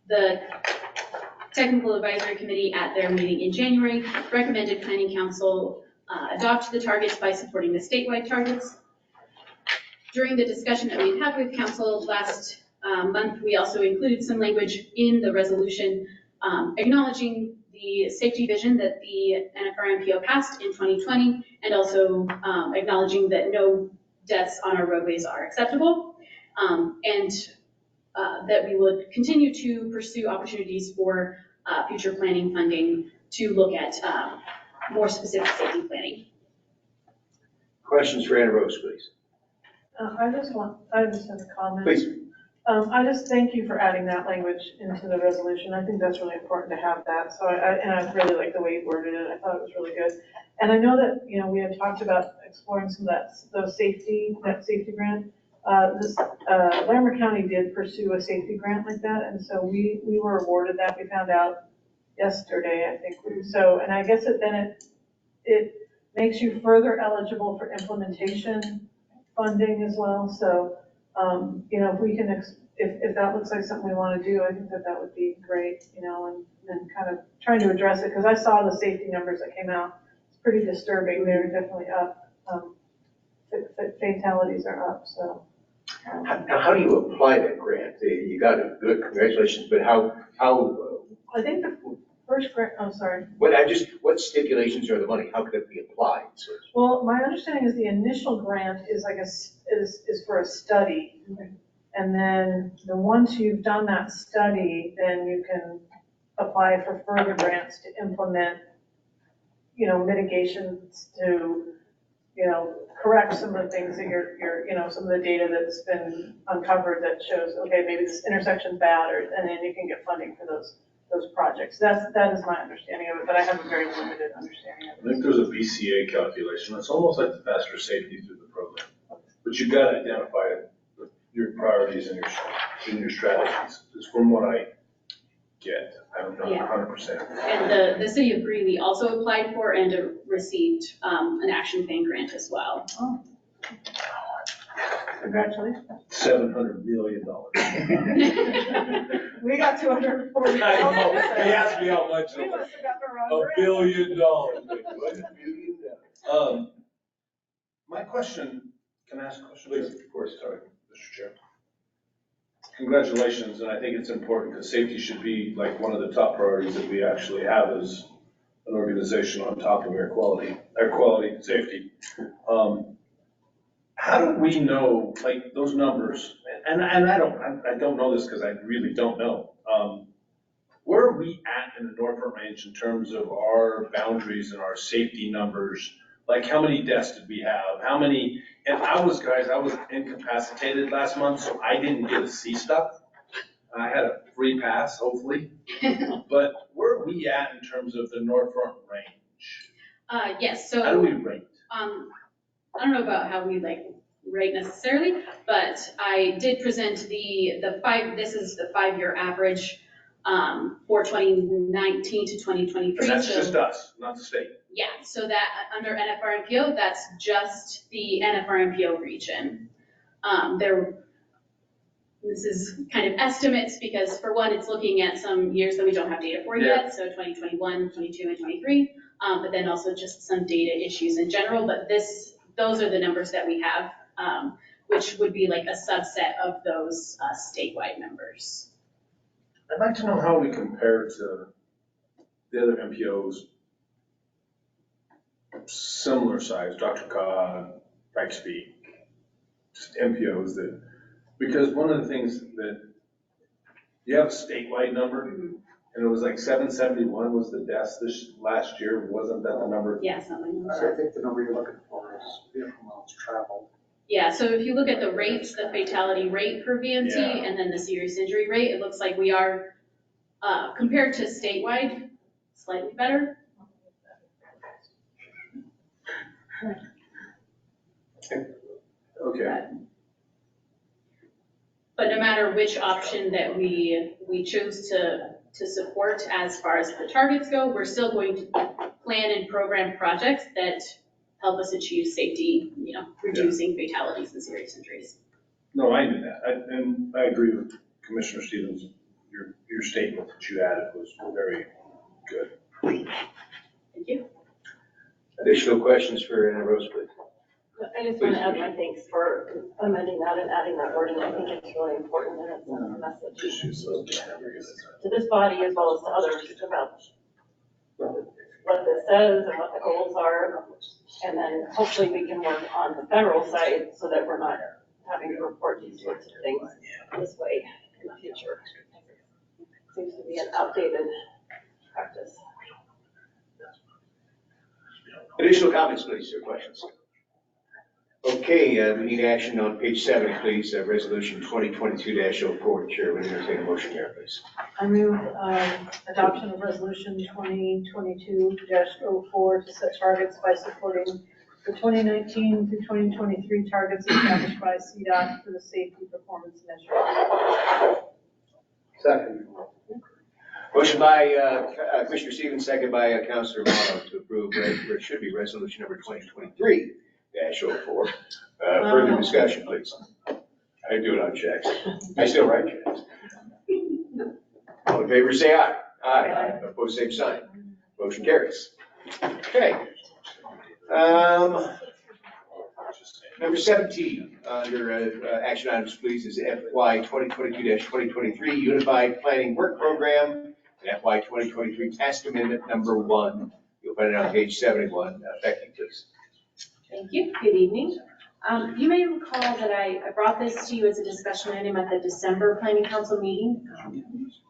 S8: the Technical Advisory Committee at their meeting in January recommended Planning Council adopt the targets by supporting the statewide targets. During the discussion that we had with Council last month, we also included some language in the resolution acknowledging the safety vision that the NFRMPO passed in 2020, and also acknowledging that no deaths on our roadways are acceptable, and that we would continue to pursue opportunities for future planning funding to look at more specific safety planning.
S5: Questions for Anna Rose, please.
S2: I just have a comment.
S5: Please.
S2: I just thank you for adding that language into the resolution. I think that's really important to have that. So I really like the way you worded it. I thought it was really good. And I know that, we had talked about exploring some of that safety grant. Larimer County did pursue a safety grant like that. And so we were awarded that. We found out yesterday, I think. So, and I guess it makes you further eligible for implementation funding as well. So, if we can, if that looks like something we want to do, I think that would be great, and kind of trying to address it, because I saw the safety numbers that came out. It's pretty disturbing. They're definitely up. Fatalities are up, so.
S5: Now, how do you apply that grant? You got it, good, congratulations, but how?
S2: I think the first grant, I'm sorry.
S5: What stipulations are the money? How could it be applied?
S2: Well, my understanding is the initial grant is is for a study. And then once you've done that study, then you can apply for further grants to implement, mitigations to, correct some of the things that you're, some of the data that's been uncovered that shows, okay, maybe this intersection's bad, and then you can get funding for those projects. That is my understanding of it, but I have a very limited understanding of it.
S3: I think there's a BCA calculation. It's almost like the faster safety through the program. But you've got to identify your priorities and your strategies. It's from what I get. I don't know 100%.
S8: And the city of Greeley also applied for and received an action plan grant as well.
S2: Oh. Congratulations.
S3: $700 million.
S2: We got 240.
S3: I know. They asked me how much.
S2: We must have got the wrong
S3: $1
S2: grant.
S3: billion. My question, can I ask a question?
S5: Please, of course.
S3: Sorry, Mr. Chair. Congratulations, and I think it's important because safety should be like one of the top priorities that we actually have as an organization on top of air quality and safety. How do we know, like, those numbers? And I don't know this because I really don't know. Where are we at in the Norfolk Range in terms of our boundaries and our safety numbers? Like, how many deaths did we have? How many? And I was incapacitated last month, so I didn't get to see stuff. I had a free pass, hopefully. But where are we at in terms of the Norfolk Range?
S8: Yes, so.
S3: How do we rate?
S8: I don't know about how we rate necessarily, but I did present this is the 5-year average for 2019 to 2023.
S3: And that's just us, not the state.
S8: Yeah, so that under NFRMPO, that's just the NFRMPO region. This is kind of estimates because for one, it's looking at some years that we don't have data for yet, so 2021, 22, and 23, but then also just some data issues in general. But those are the numbers that we have, which would be like a subset of those statewide numbers.
S3: I'd like to know how we compare to the other MPOs, similar size, Dr. Cobb, Bixby. just MPOs that, because one of the things that, you have a statewide number, and it was like 771 was the deaths this last year, wasn't that the number?
S8: Yeah, something.
S13: I think the number you're looking for is vehicle miles traveled.
S8: Yeah, so if you look at the rates, the fatality rate for VMT
S3: Yeah.
S8: and then the serious injury rate, it looks like we are, compared to statewide, slightly better.
S3: Okay.
S8: But no matter which option that we chose to support as far as the targets go, we're still going to plan and program projects that help us achieve safety, reducing fatalities and serious injuries.
S3: No, I knew that, and I agree with Commissioner Stevens. Your statement that you added was very good.
S8: Thank you.
S5: Additional questions for Anna Rose, please?
S7: I just want to add my thanks for amending that and adding that wording. I think it's really important and it's a message to this body as well as to others about what this says and what the goals are. And then hopefully we can work on the federal side so that we're not having to report these sorts of things this way in the future. Seems to be an outdated practice.
S5: Additional comments, please, or questions? Okay, we need action on page 7, please, resolution 2022-04. Chair, would entertain a motion there, please.
S2: I move adoption of resolution 2022-04 to set targets by supporting the 2019 through 2023 targets established by CDOT for the safety performance measure.
S13: Second.
S5: Motion by Commissioner Stevens, second by Councilor Mono to approve, it should be resolution number 2023-04. Further discussion, please. I do it on checks. I still write checks. All in favor, say aye. Aye. Opposed, same sign. Motion carries. Okay. Number 17, under action items, please, is FY 2022-2023 Unified Planning Work Program and FY 2023 Task Amendment number 1. You'll find it on page 71. Becky, please.
S8: Thank you. Good evening. You may recall that I brought this to you as a discussion item at the December Planning Council meeting,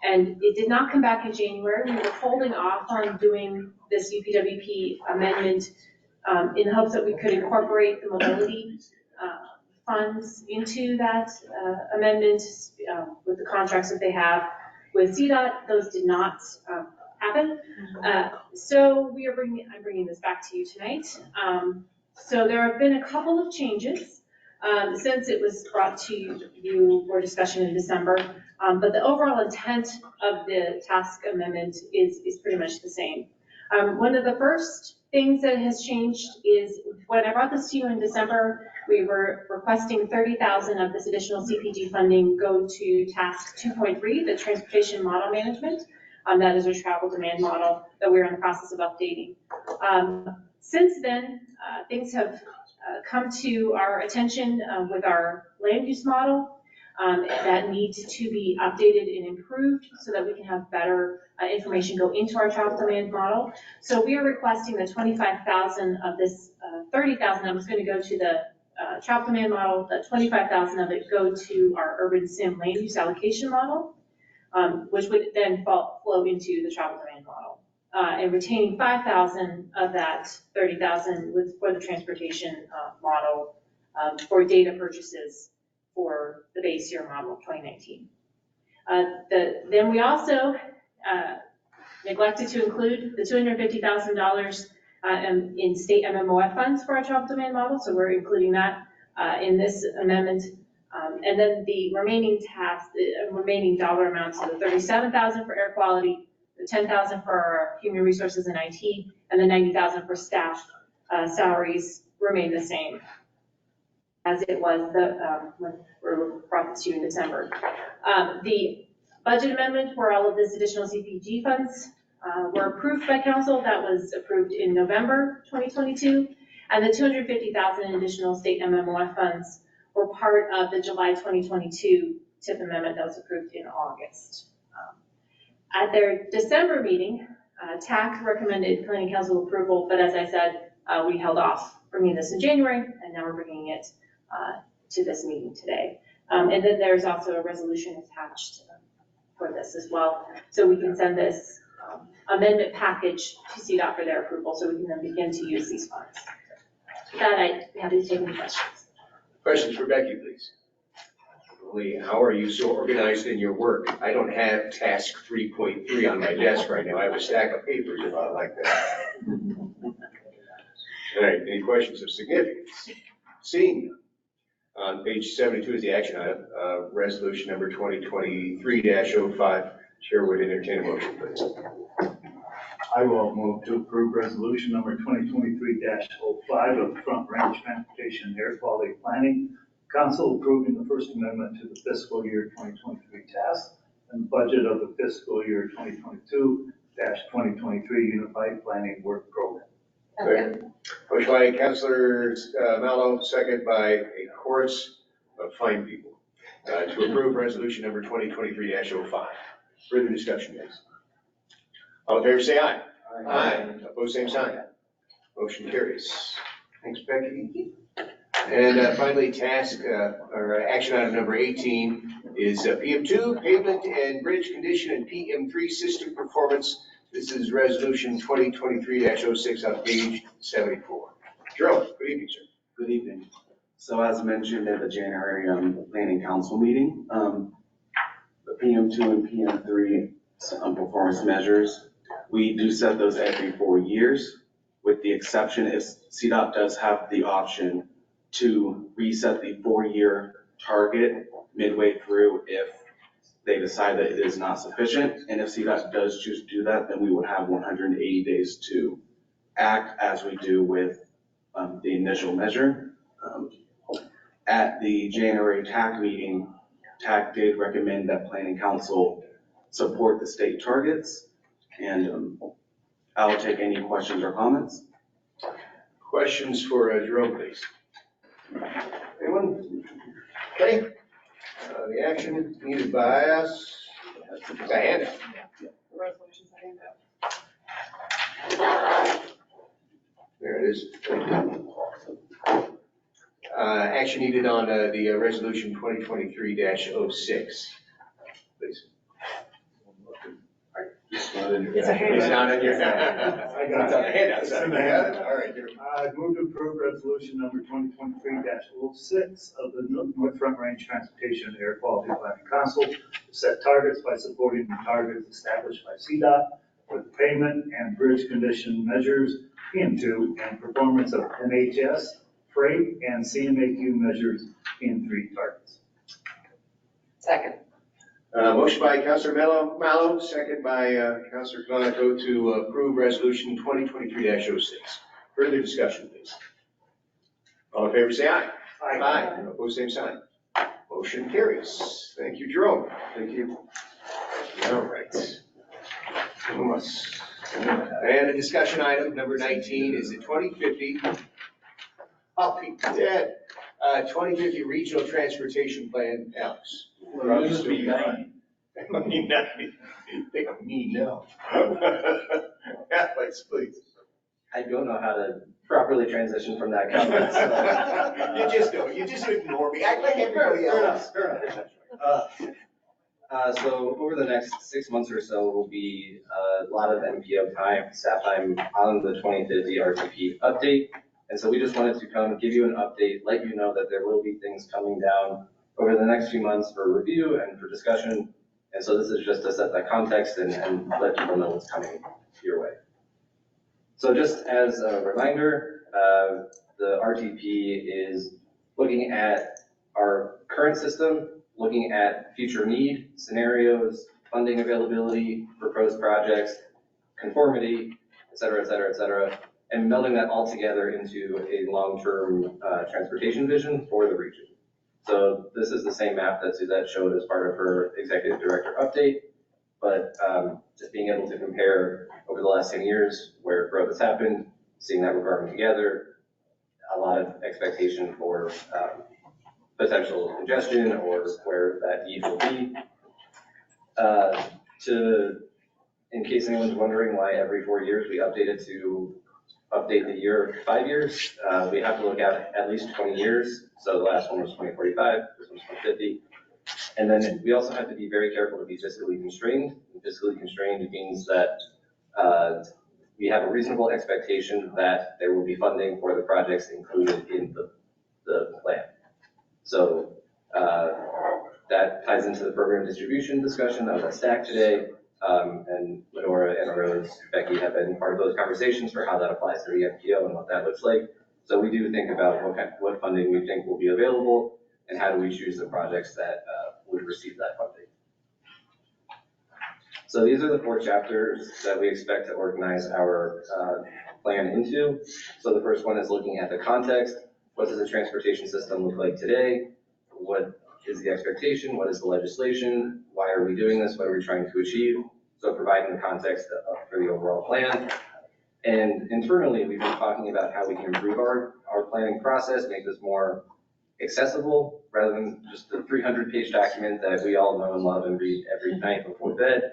S8: and it did not come back in January. We were holding off on doing this UPWP amendment in the hopes that we could incorporate the mobility funds into that amendment with the contracts that they have with CDOT. Those did not happen. So I'm bringing this back to you tonight. So there have been a couple of changes since it was brought to you for discussion in December, but the overall intent of the task amendment is pretty much the same. One of the first things that has changed is when I brought this to you in December, we were requesting 30,000 of this additional CPG funding go to task 2.3, the transportation model management. That is a travel demand model that we're in the process of updating. Since then, things have come to our attention with our land use model that needs to be updated and improved so that we can have better information go into our travel demand model. So we are requesting the 25,000 of this 30,000 that was going to go to the travel demand model, the 25,000 of it go to our urban sim land use allocation model, which would then flow into the travel demand model. And retaining 5,000 of that 30,000 for the transportation model for data purchases for the base year model of 2019. Then we also neglected to include the $250,000 in state MMOF funds for our travel demand model, so we're including that in this amendment. And then the remaining remaining dollar amounts, so the $37,000 for air quality, the $10,000 for our human resources and IT, and the $90,000 for staff salaries remain the same as it was when we brought this to you in December. The budget amendment for all of this additional CPG funds were approved by council. That was approved in November 2022, and the $250,000 in additional state MMOF funds were part of the July 2022 TIP amendment that was approved in August. At their December meeting, TAC recommended Planning Council approval, but as I said, we held off bringing this in January, and now we're bringing it
S14: to this meeting today. And then there's also a resolution attached for this as well. So we can send this amendment package to CDOT for their approval, so we can then begin to use these funds. With that, I'd be happy to take any questions.
S5: Questions for Becky, please. Lee, how are you so organized in your work? I don't have task 3.3 on my desk right now. I have a stack of papers about like that. All right, any questions of significance? Seeing none. On page 72 is the action item, resolution number 2023-05. Chair would entertain a motion, please.
S4: I will move to approve resolution number 2023-05 of the Front Range Transportation and Air Quality Planning Council approving the First Amendment to the fiscal year 2023 task and the budget of the fiscal year 2022-2023 Unified Planning Work Program.
S5: Okay. Motion by Councilor Mallow, second by a chorus of fine people, to approve resolution number 2023-05. Further discussion, please. All in favor, say aye. Aye. Opposed, same sign. Motion carries. Thanks, Becky. And finally, task, or action item number 18 is PM2, pavement and bridge condition, and PM3, system performance. This is resolution 2023-06 on page 74. Jerome, good evening, sir.
S15: Good evening. So as mentioned at the January Planning Council meeting, the PM2 and PM3 performance measures, we do set those every 4 years, with the exception if CDOT does have the option to reset the 4-year target midway through if they decide that it is not sufficient. And if CDOT does choose to do that, then we would have 180 days to act as we do with the initial measure. At the January TAC meeting, TAC did recommend that Planning Council support the state targets, and I'll take any questions or comments.
S5: Questions for Jerome, please. Anyone? Okay. The action needed by us, it's a handout.
S10: The resolution's a handout.
S5: There it is. Action needed on the resolution 2023-06. Please.
S10: It's a handout.
S5: It's not in your.
S4: I got
S5: It's on the handout.
S4: It's in the handout. All right. I move to approve resolution number 2023-06 of the North Front Range Transportation and Air Quality Planning Council to set targets by supporting the targets established by CDOT for the pavement and bridge condition measures, PM2, and performance of NHS, freight, and CMAQ measures, PM3 targets.
S11: Second.
S5: Motion by Councilor Mallow, second by Councilor Clonico to approve resolution 2023-06. Further discussion, please. All in favor, say aye.
S4: Aye.
S5: Aye. Opposed, same sign. Motion carries. Thank you, Jerome.
S15: Thank you.
S5: All right. And a discussion item, number 19, is the 2050, I'll be dead, 2050 Regional Transportation Plan, Alex.
S3: Well, this would be nine.
S5: I mean, think of me now. Alex, please.
S16: I don't know how to properly transition from that comment.
S5: You just don't, you just ignore me, act like everybody else.
S16: So over the next 6 months or so will be a lot of NPO time, staff time on the 2050 RTP update. And so we just wanted to come give you an update, let you know that there will be things coming down over the next few months for review and for discussion. And so this is just to set that context and let people know what's coming your way. So just as a reminder, the RTP is looking at our current system, looking at future need, scenarios, funding availability, proposed projects, conformity, et cetera, et cetera, et cetera, and melding that all together into a long-term transportation vision for the region. So this is the same map that Suzette showed as part of her executive director update, but just being able to compare over the last 10 years where growth has happened, seeing that we're growing together, a lot of expectation for potential congestion or where that need will be. In case anyone's wondering why every 4 years we update it to update the year 5 years, we have to look at least 20 years. So the last one was 2045, this one's 2050. And then we also have to be very careful to be fiscally constrained. And fiscally constrained means that we have a reasonable expectation that there will be funding for the projects included in the plan. So that ties into the program distribution discussion that was at STAC today. And Lenora and Rose, Becky have been part of those conversations for how that applies to the NPO and what that looks like. So we do think about what funding we think will be available and how do we choose the projects that would receive that funding. So these are the 4 chapters that we expect to organize our plan into. So the first one is looking at the context. What does the transportation system look like today? What is the expectation? What is the legislation? Why are we doing this? What are we trying to achieve? So providing the context for the overall plan. And internally, we've been talking about how we can improve our planning process, make this more accessible rather than just the 300-page document that we all know and love and read every night before bed.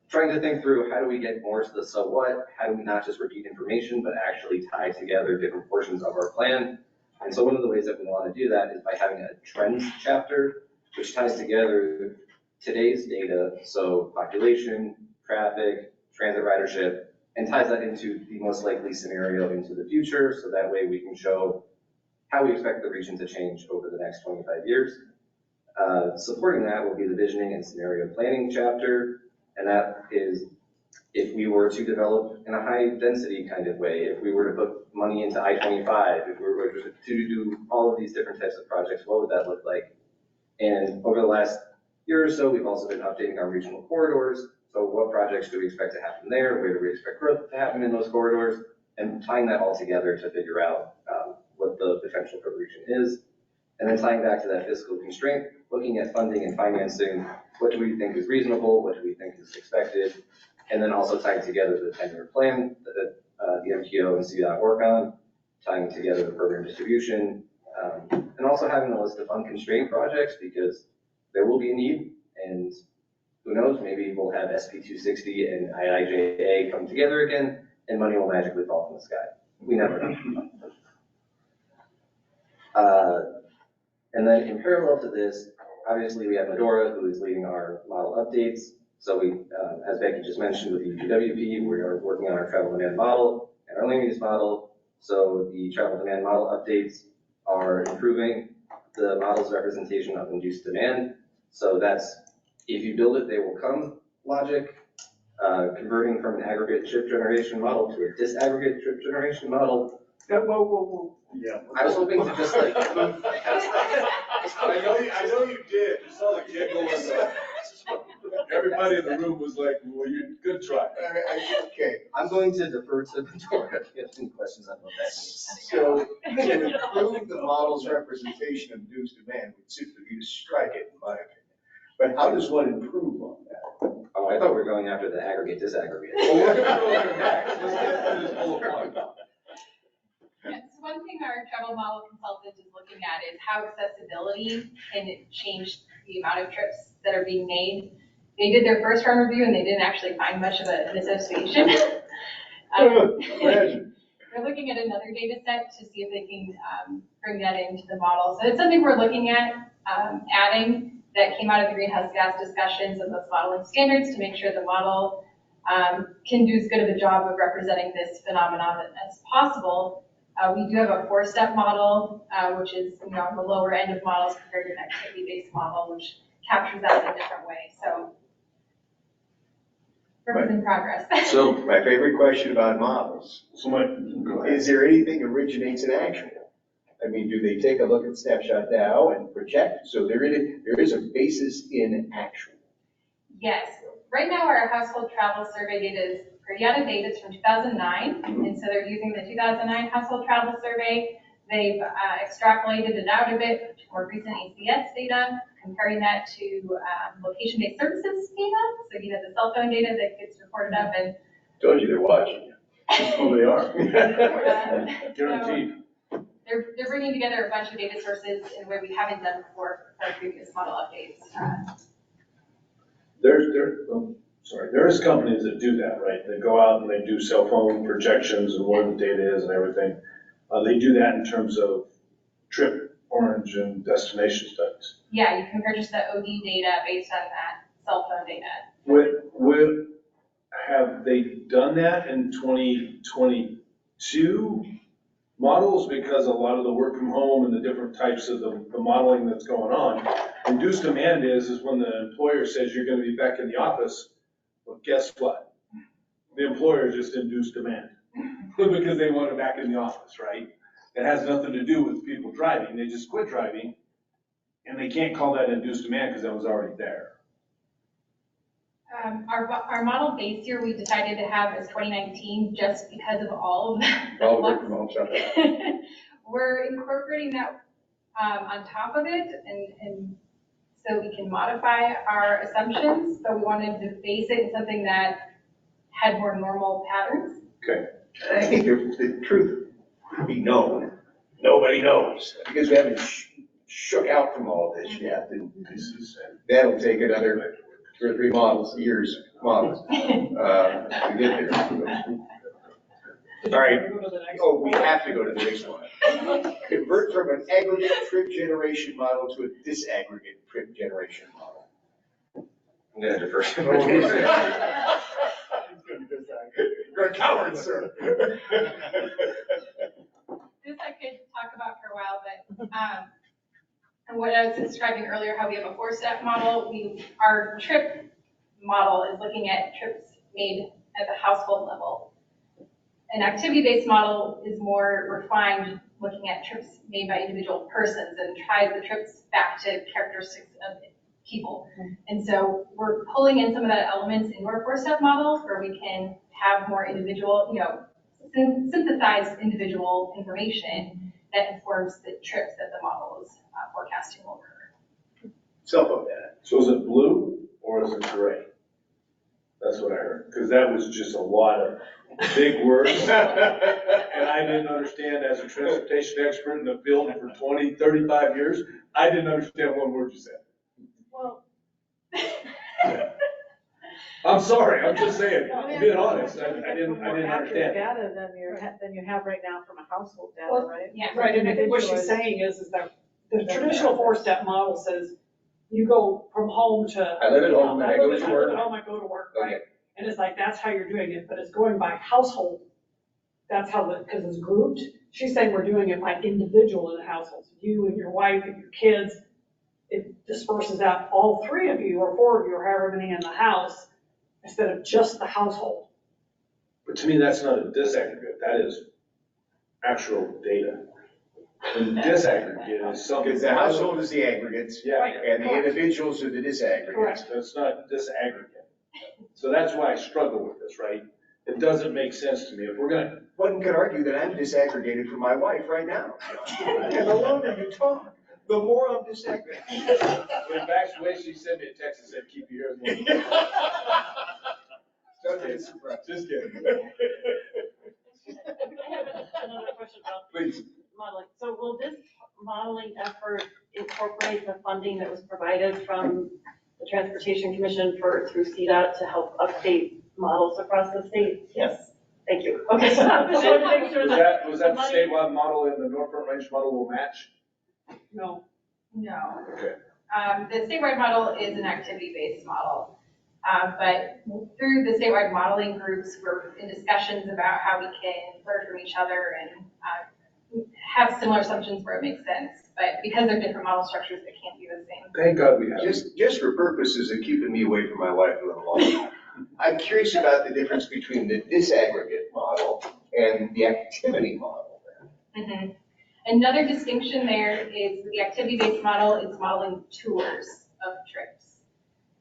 S16: Trying to think through how do we get more to the so what? How do we not just repeat information, but actually tie together different portions of our plan? And so one of the ways that we want to do that is by having a trends chapter, which ties together today's data, so population, traffic, transit ridership, and ties that into the most likely scenario into the future, so that way we can show how we expect the region to change over the next 25 years. Supporting that will be the visioning and scenario planning chapter, and that is if we were to develop in a high density kind of way, if we were to put money into I-25, if we were to do all of these different types of projects, what would that look like? And over the last year or so, we've also been updating our regional corridors. So what projects do we expect to happen there? Where do we expect growth to happen in those corridors? And tying that all together to figure out what the potential for the region is. And then tying back to that fiscal constraint, looking at funding and financing, what do we think is reasonable? What do we think is expected? And then also tying together the 10-year plan that the MPO and CDOT work on, tying together the program distribution, and also having a list of unconstrained projects because there will be a need, and who knows, maybe we'll have SB 260 and IIJA come together again, and money will magically fall from the sky. We never know. And then in parallel to this, obviously we have Medora, who is leading our model updates. So we, as Becky just mentioned with the UPWP, we are working on our travel demand model and our land use model. So the travel demand model updates are improving the model's representation of induced demand. So that's, if you build it, they will come logic, converting from an aggregate trip generation model to a disaggregate trip generation model.
S4: Whoa. Yeah.
S16: I was hoping to just like move past that.
S3: I know you did. You saw the giggle and everybody in the room was like, well, you good try.
S5: Okay,
S16: I'm going to defer to Victoria if you have any questions on what that means.
S5: so to improve the model's representation of induced demand would simply be to strike it, in my opinion. But how does one improve on that?
S16: Oh, I thought we were going after the aggregate, disaggregate.
S3: Well, we're gonna go there next. Let's get through this bullet point.
S8: Yeah, so one thing our travel model consultant is looking at is how accessibility can change the amount of trips that are being made. They did their first round review and they didn't actually find much of an association. They're looking at another data set to see if they can bring that into the model. So it's something we're looking at adding that came out of the greenhouse gas discussions and those modeling standards to make sure the model can do as good of a job of representing this phenomenon as possible. We do have a 4-step model, which is on the lower end of models compared to an activity-based model, which captures that in a different way. So work is in progress.
S5: So my favorite question about models,
S3: Go ahead.
S5: is there anything originates in actual? I mean, do they take a look at snapshot now and project? So there is a basis in actual.
S8: Yes. Right now, our household travel survey data is pretty out of date. It's from 2009. And so they're using the 2009 household travel survey. They've extrapolated it out a bit to more recent ACS data, comparing that to location-based services data. So, the cell phone data that gets reported up. And
S5: Told you they're watching you. Oh, they are.
S3: Guaranteed.
S8: So they're bringing together a bunch of data sources in a way we haven't done before for our previous model updates.
S3: sorry, there is companies that do that, right? They go out and they do cell phone projections and where the data is and everything. They do that in terms of trip, orange, and destination studies.
S17: Yeah, you can purchase the OD data based on that cell phone data.
S3: Have they done that in 2022 models? Because a lot of the work from home and the different types of the modeling that's going on, induced demand is when the employer says you're going to be back in the office. Well, guess what? The employer just induced demand because they want it back in the office, right? It has nothing to do with people driving. They just quit driving, and they can't call that induced demand because that was already there.
S17: Our model base year we decided to have as 2019 just because of all of that.
S5: All the work from home stuff.
S17: We're incorporating that on top of it, and so we can modify our assumptions, but we wanted to base it in something that had more normal patterns.
S3: Okay.
S5: I think the truth would be known. Nobody knows, because we haven't shook out from all this yet. And that'll take another 2 or 3 years to get there. All right. Oh, we have to go to the next one. Convert from an aggregate trip generation model to a disaggregate trip generation model.
S16: I'm gonna defer.
S5: You're a coward, sir.
S17: This I could talk about for a while, but and what I was describing earlier, how we have a 4-step model, our trip model is looking at trips made at the household level. An activity-based model is more refined, looking at trips made by individual persons and ties the trips back to characteristics of people. And so we're pulling in some of that elements into our 4-step model where we can have more individual, synthesized individual information that informs the trips that the model is forecasting will occur.
S5: Cell phone data.
S3: So is it blue or is it gray? That's what I heard, because that was just a lot of big words. And I didn't understand, as a transportation expert in the field for 20, 35 years, I didn't understand one word you said.
S2: Well.
S3: I'm sorry, I'm just saying, being honest, I didn't understand.
S2: Data than you have right now from a household data,
S10: Well,
S2: right?
S17: Yeah.
S10: Right, and I think what she's saying is that the traditional 4-step model says you go from home to.
S5: I live at home and I go to
S10: I
S5: work.
S10: live at home, I go to work, right?
S5: Okay.
S10: And it's like, that's how you're doing it, but it's going by household. That's how because it's grouped. She's saying we're doing it by individual in the household. So you and your wife and your kids, it disperses out all 3 of you or 4 of you or however many in the house instead of just the household.
S3: But to me, that's not a disaggregate, that is actual data. And disaggregate is something.
S5: Because the household is the aggregates.
S3: Yeah.
S5: And the individuals are the disaggregates.
S10: Correct.
S3: That's not disaggregate. So that's why I struggle with this, right? It doesn't make sense to me. If we're gonna.
S5: One could argue that I'm disaggregated from my wife right now. And the longer you talk, the more I'm disaggregated.
S3: In fact, the way she sent me a text and said, keep your ears moving. Just kidding.
S7: I have another question about
S3: Please.
S7: modeling. So will this modeling effort incorporate the funding that was provided from the Transportation Commission through CDOT to help update models across the state?
S10: Yes.
S7: Thank you. Okay, so I just wanted to make sure that.
S3: Was that the statewide model and the North Front Range model will match?
S10: No.
S17: No.
S3: Okay.
S17: The statewide model is an activity-based model. But through the statewide modeling groups, we're in discussions about how we can learn from each other and have similar assumptions where it makes sense. But because they're different model structures, they can't be the same.
S3: Thank God we have.
S5: Just for purposes of keeping me away from my wife a little longer, I'm curious about the difference between the disaggregate model and the activity model.
S17: Mm-hmm. Another distinction there is the activity-based model is modeling tours of trips.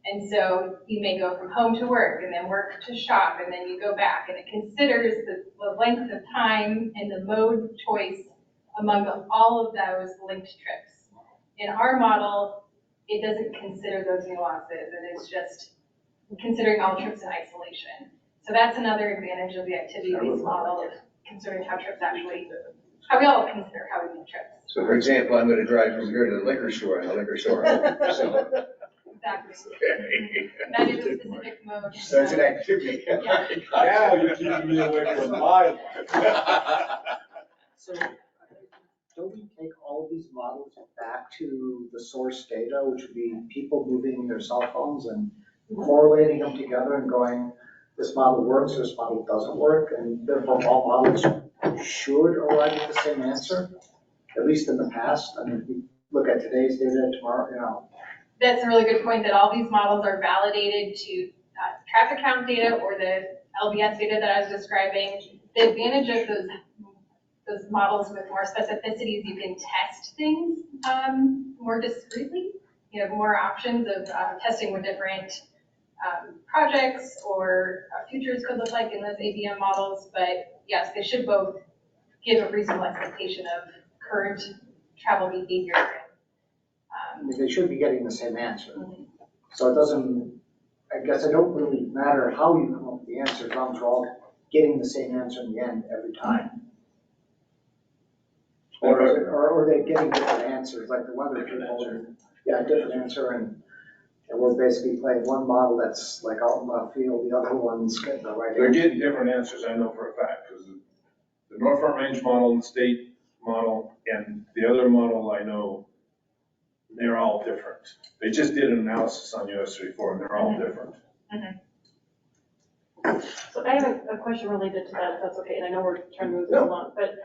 S17: And so you may go from home to work and then work to shop and then you go back, and it considers the length of time and the mode choice among all of those linked trips. In our model, it doesn't consider those nuances, and it's just considering all trips in isolation. So that's another advantage of the activity-based model, of considering how trips actually, how we all consider how we make trips.
S5: So for example, I'm going to drive from here to the liquor store and the liquor store. So
S17: Exactly. That is a specific mode.
S5: That's an activity.
S17: Yeah.
S3: Now you're keeping me away from my life.
S13: So, don't we take all of these models back to the source data, which would be people moving their cell phones and correlating them together and going, this model works, this model doesn't work, and therefore all models should arrive at the same answer, at least in the past? I mean, if we look at today's data tomorrow, you know.
S17: That's a really good point, that all these models are validated to traffic count data or the LBS data that I was describing. The advantage of those models with more specificity is you can test things more discreetly. You have more options of testing what different projects or futures could look like in those ABM models. But yes, they should both give a reasonable expectation of current travel behavior.
S13: I mean, they should be getting the same answer. So it doesn't, I guess it don't really matter how you come up with the answer, as long as we're all getting the same answer in the end every time. Or are they getting different answers, like the weather people, yeah, different answer, and we're basically playing one model that's like out in left field, the other one's getting the right answer.
S3: They're getting different answers, I know for a fact, because the North Front Range model and the state model and the other model I know, they're all different. They just did an analysis on US 34 and they're all different.
S7: So I have a question related to that, if that's okay, and I know we're trying to move this along, but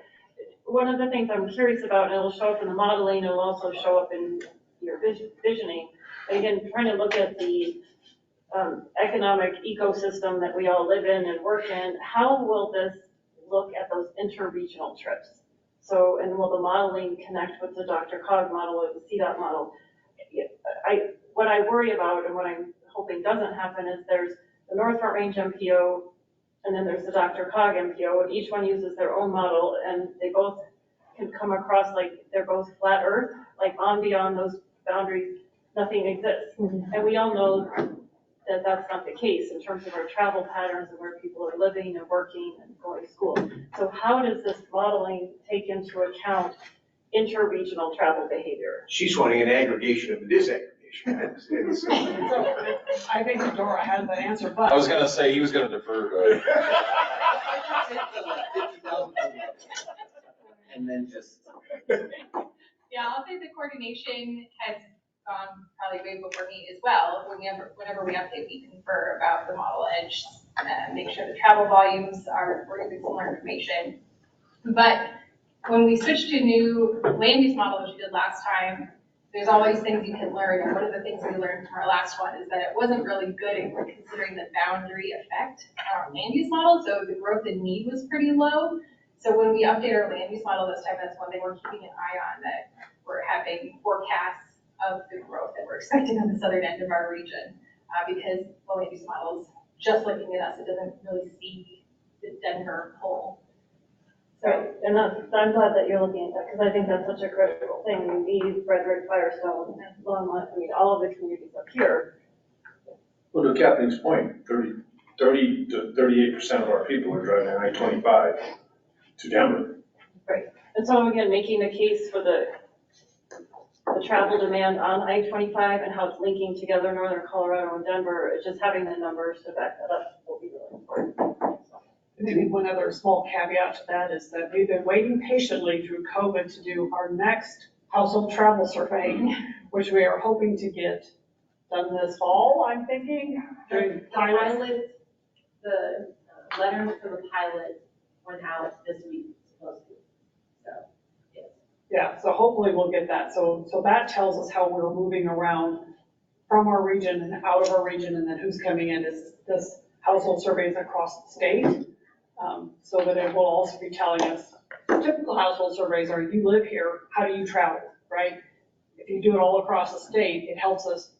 S7: one of the things I'm curious about, and it'll show up in the modeling, it'll also show up in your visioning, again, trying to look at the economic ecosystem that we all live in and work in, how will this look at those interregional trips? So, and will the modeling connect with the DRCOG model or the CDOT model? What I worry about and what I'm hoping doesn't happen is there's the North Front Range MPO and then there's the DRCOG MPO, and each one uses their own model, and they both can come across like they're both flat earth, like on beyond those boundaries, nothing exists. And we all know that that's not the case in terms of our travel patterns and where people are living and working and going to school. So how does this modeling take into account interregional travel behavior?
S5: She's wanting an aggregation of the disaggregation.
S10: So I think Dora had the answer, but.
S9: I was gonna say, he was gonna defer to.
S16: And then just.
S17: Yeah, I'll say the coordination has gone probably way before me as well. Whenever we update, we confer about the model edge, make sure the travel volumes we're giving similar information. But when we switch to new land use model, which we did last time, there's always things you can learn. And one of the things we learned from our last one is that it wasn't really good at considering the boundary effect on our land use model. So the growth in need was pretty low. So when we update our land use model this time, that's one thing we're keeping an eye on, that we're having forecasts of the growth that we're expecting on the southern end of our region. Because the land use model is just looking at us, it doesn't really see the Denver whole.
S7: Right, and I'm glad that you're looking at that, because I think that's such a critical thing. We need Frederick, Firestone, Longmont, I mean, all of the communities up here.
S3: Well, to Kathleen's point, 30 to 38% of our people are driving I-25 to Denver.
S7: Right, and so again, making the case for the travel demand on I-25 and how it's linking together Northern Colorado and Denver, it's just having the numbers to back that up will be really important.
S10: Maybe one other small caveat to that is that we've been waiting patiently through COVID to do our next household travel survey, which we are hoping to get done this fall, I'm thinking.
S14: The pilot, the letters for the pilot went out this week, supposed to. So, yes.
S10: Yeah, so hopefully we'll get that. So that tells us how we're moving around from our region and out of our region, and then who's coming in. This household surveys across the state. So that it will also be telling us, typical household surveys are, you live here, how do you travel, right? If you do it all across the state, it helps us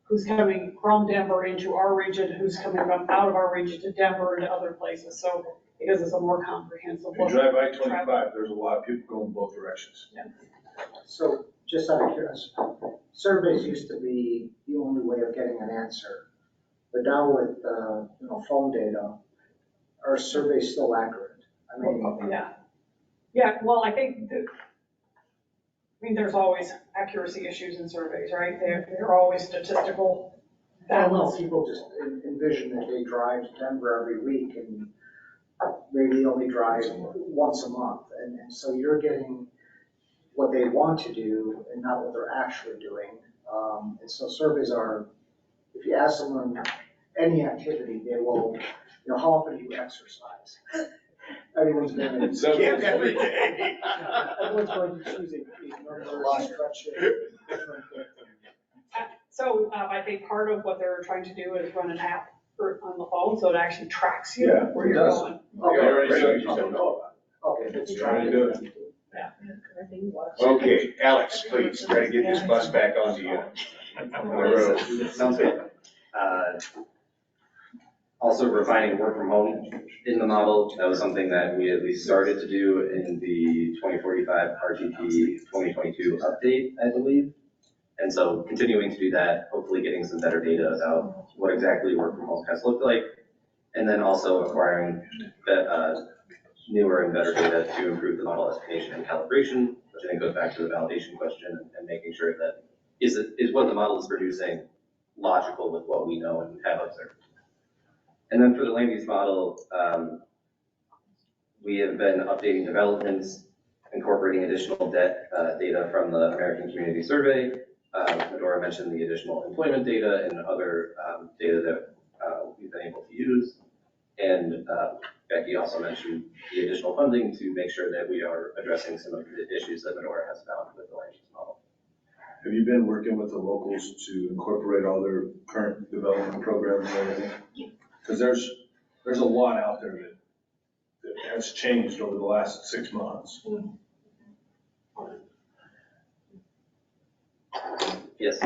S10: who's coming from Denver into our region, who's coming from out of our region to Denver and to other places. So it gives us a more comprehensive
S3: If you
S10: look.
S3: drive I-25, there's a lot of people going both directions.
S10: Yeah.
S13: So just out of curiosity, surveys used to be the only way of getting an answer. But now with, phone data, are surveys still accurate? I mean,
S10: Yeah, well, I think there's always accuracy issues in surveys, right? They're always statistical
S13: I don't know, people just envision that they drive to Denver every week and maybe they only drive once a month. And so you're getting what they want to do and not what they're actually doing. And so surveys are, if you ask someone any activity, they will, how often do you exercise? Everyone's going to.
S5: So every day.
S13: Everyone's going to choose a number, stretch it, different.
S10: So I think part of what they're trying to do is run an app on the phone, so it actually tracks you
S3: Yeah,
S10: where
S3: it
S10: you're
S3: does.
S10: going.
S3: Okay, already
S5: Great,
S3: showed
S5: you
S3: you
S5: just don't know about
S13: Okay, it's
S3: Trying to do it.
S10: Yeah.
S5: it. Okay, Alex, please, try to get this bus back onto you. On the road.
S16: Sounds good. Also refining work from home in the model, that was something that we at least started to do in the 2045 RGP 2022 update, I believe. And so continuing to do that, hopefully getting some better data about what exactly work from home has looked like. And then also acquiring newer and better data to improve the model estimation and calibration, which I think goes back to the validation question and making sure that is what the model is producing logical with what we know and have observed. And then for the land use model, we have been updating developments, incorporating additional data from the American Community Survey. Medora mentioned the additional employment data and other data that we've been able to use. And Becky also mentioned the additional funding to make sure that we are addressing some of the issues that Medora has found with the land use model.
S3: Have you been working with the locals to incorporate all their current development programs and everything? Because there's a lot out there that has changed over the last 6 months.
S16: Yes.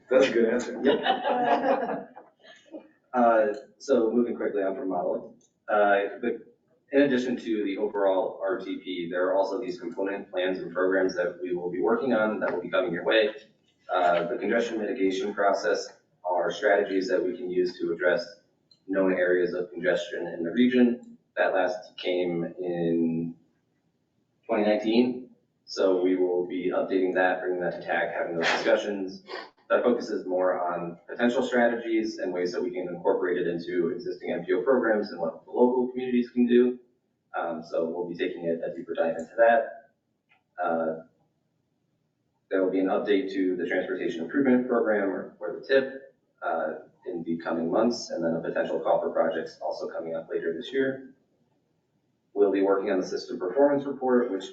S3: That's a good answer.
S16: Yep. So moving quickly on from modeling. In addition to the overall RTP, there are also these component plans and programs that we will be working on that will be coming your way. The congestion mitigation process are strategies that we can use to address known areas of congestion in the region. That last came in 2019. So we will be updating that, bringing that to TAG, having those discussions. That focuses more on potential strategies and ways that we can incorporate it into existing NPO programs and what the local communities can do. So we'll be taking a deeper dive into that. There will be an update to the Transportation Improvement Program or the TIP in the coming months, and then a potential call for projects also coming up later this year. We'll be working on the System Performance Report, which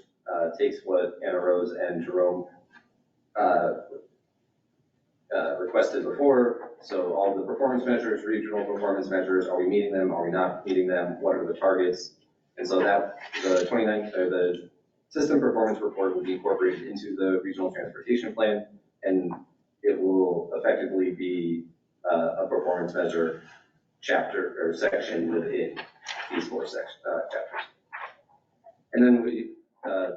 S16: takes what Anna Rose and Jerome requested before. So all the performance measures, regional performance measures, are we meeting them? Are we not meeting them? What are the targets? And so that the System Performance Report will be incorporated into the Regional Transportation Plan, and it will effectively be a performance measure chapter or section within these 4 chapters. And then we,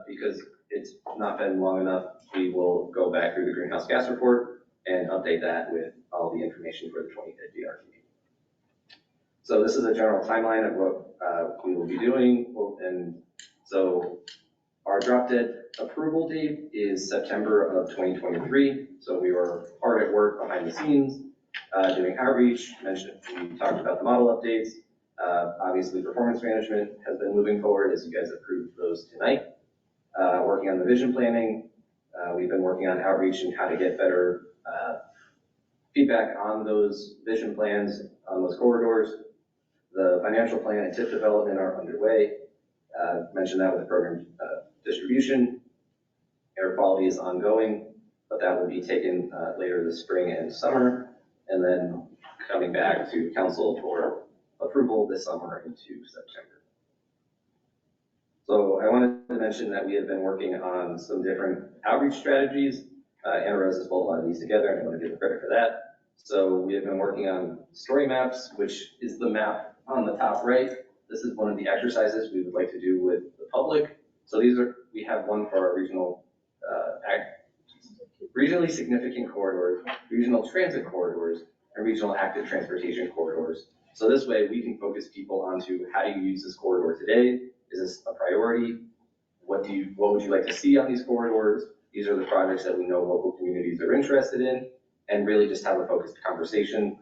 S16: because it's not been long enough, we will go back through the greenhouse gas report and update that with all the information for the 2050 RTP. So this is a general timeline of what we will be doing. And so our drop dead approval date is September of 2023. So we were hard at work behind the scenes, doing outreach. We talked about the model updates. Obviously, performance management has been moving forward as you guys approved those tonight. Working on the vision planning. We've been working on outreach and how to get better feedback on those vision plans, on those corridors. The financial plan and TIP development are underway. Mentioned that with the program distribution. Air quality is ongoing, but that will be taken later this spring and summer, and then coming back to council for approval this summer into September. So I wanted to mention that we have been working on some different outreach strategies. Anna Rose has pulled a lot of these together, and I want to give her credit for that. So we have been working on story maps, which is the map on the top right. This is one of the exercises we would like to do with the public. So we have one for our regionally significant corridors, regional transit corridors, and regional active transportation corridors. So this way we can focus people onto how do you use this corridor today? Is this a priority? What would you like to see on these corridors? These are the projects that we know local communities are interested in. and really just have a focused conversation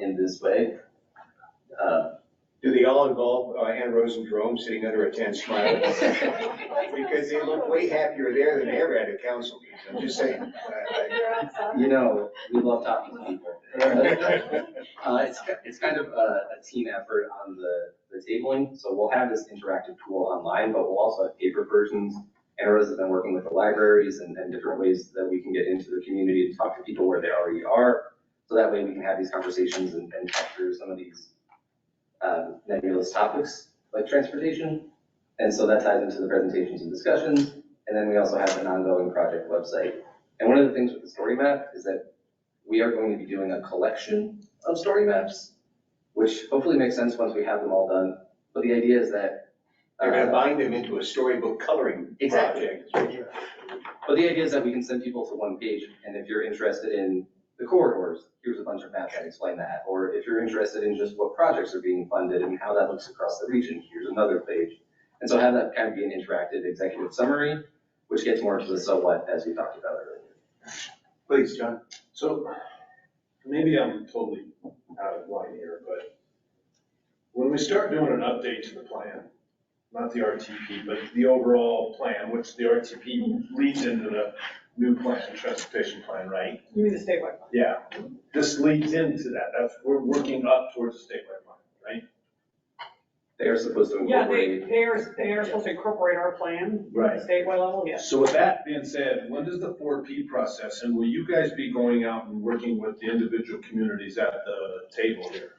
S16: in this way.
S5: Do they all involve Ann Rose and Jerome sitting under a tent smiling? Because they look way happier there than ever at a council meeting. I'm just saying.
S16: You know, we love talking to people. It's kind of a team effort on the tabling. So we'll have this interactive tool online, but we'll also have paper versions. Ann Rose has been working with the libraries and different ways that we can get into the community and talk to people where they already are. So that way we can have these conversations and talk through some of these nebulous topics like transportation. And so that ties into the presentations and discussions. And then we also have an ongoing project website. And one of the things with the story map is that we are going to be doing a collection of story maps, which hopefully makes sense once we have them all done. But the idea is that
S5: they're going to bind them into a storybook coloring project.
S16: But the idea is that we can send people to one page, and if you're interested in the corridors, here's a bunch of maps that explain that. Or if you're interested in just what projects are being funded and how that looks across the region, here's another page. And so have that kind of be an interactive executive summary, which gets more into the so what, as we talked about earlier.
S5: Please, John.
S3: So maybe I'm totally out of line here, but when we start doing an update to the plan, not the RTP, but the overall plan, which the RTP leads into the new plan, transportation plan, right?
S10: You mean the statewide plan?
S3: Yeah, this leads into that. We're working up towards the statewide plan, right?
S16: They are supposed to
S10: Yeah,
S16: incorporate.
S10: they are supposed to incorporate our plan
S3: Right.
S10: at the statewide level, yes.
S3: So with that being said, when does the 4P process, and will you guys be going out and working with the individual communities at the table here?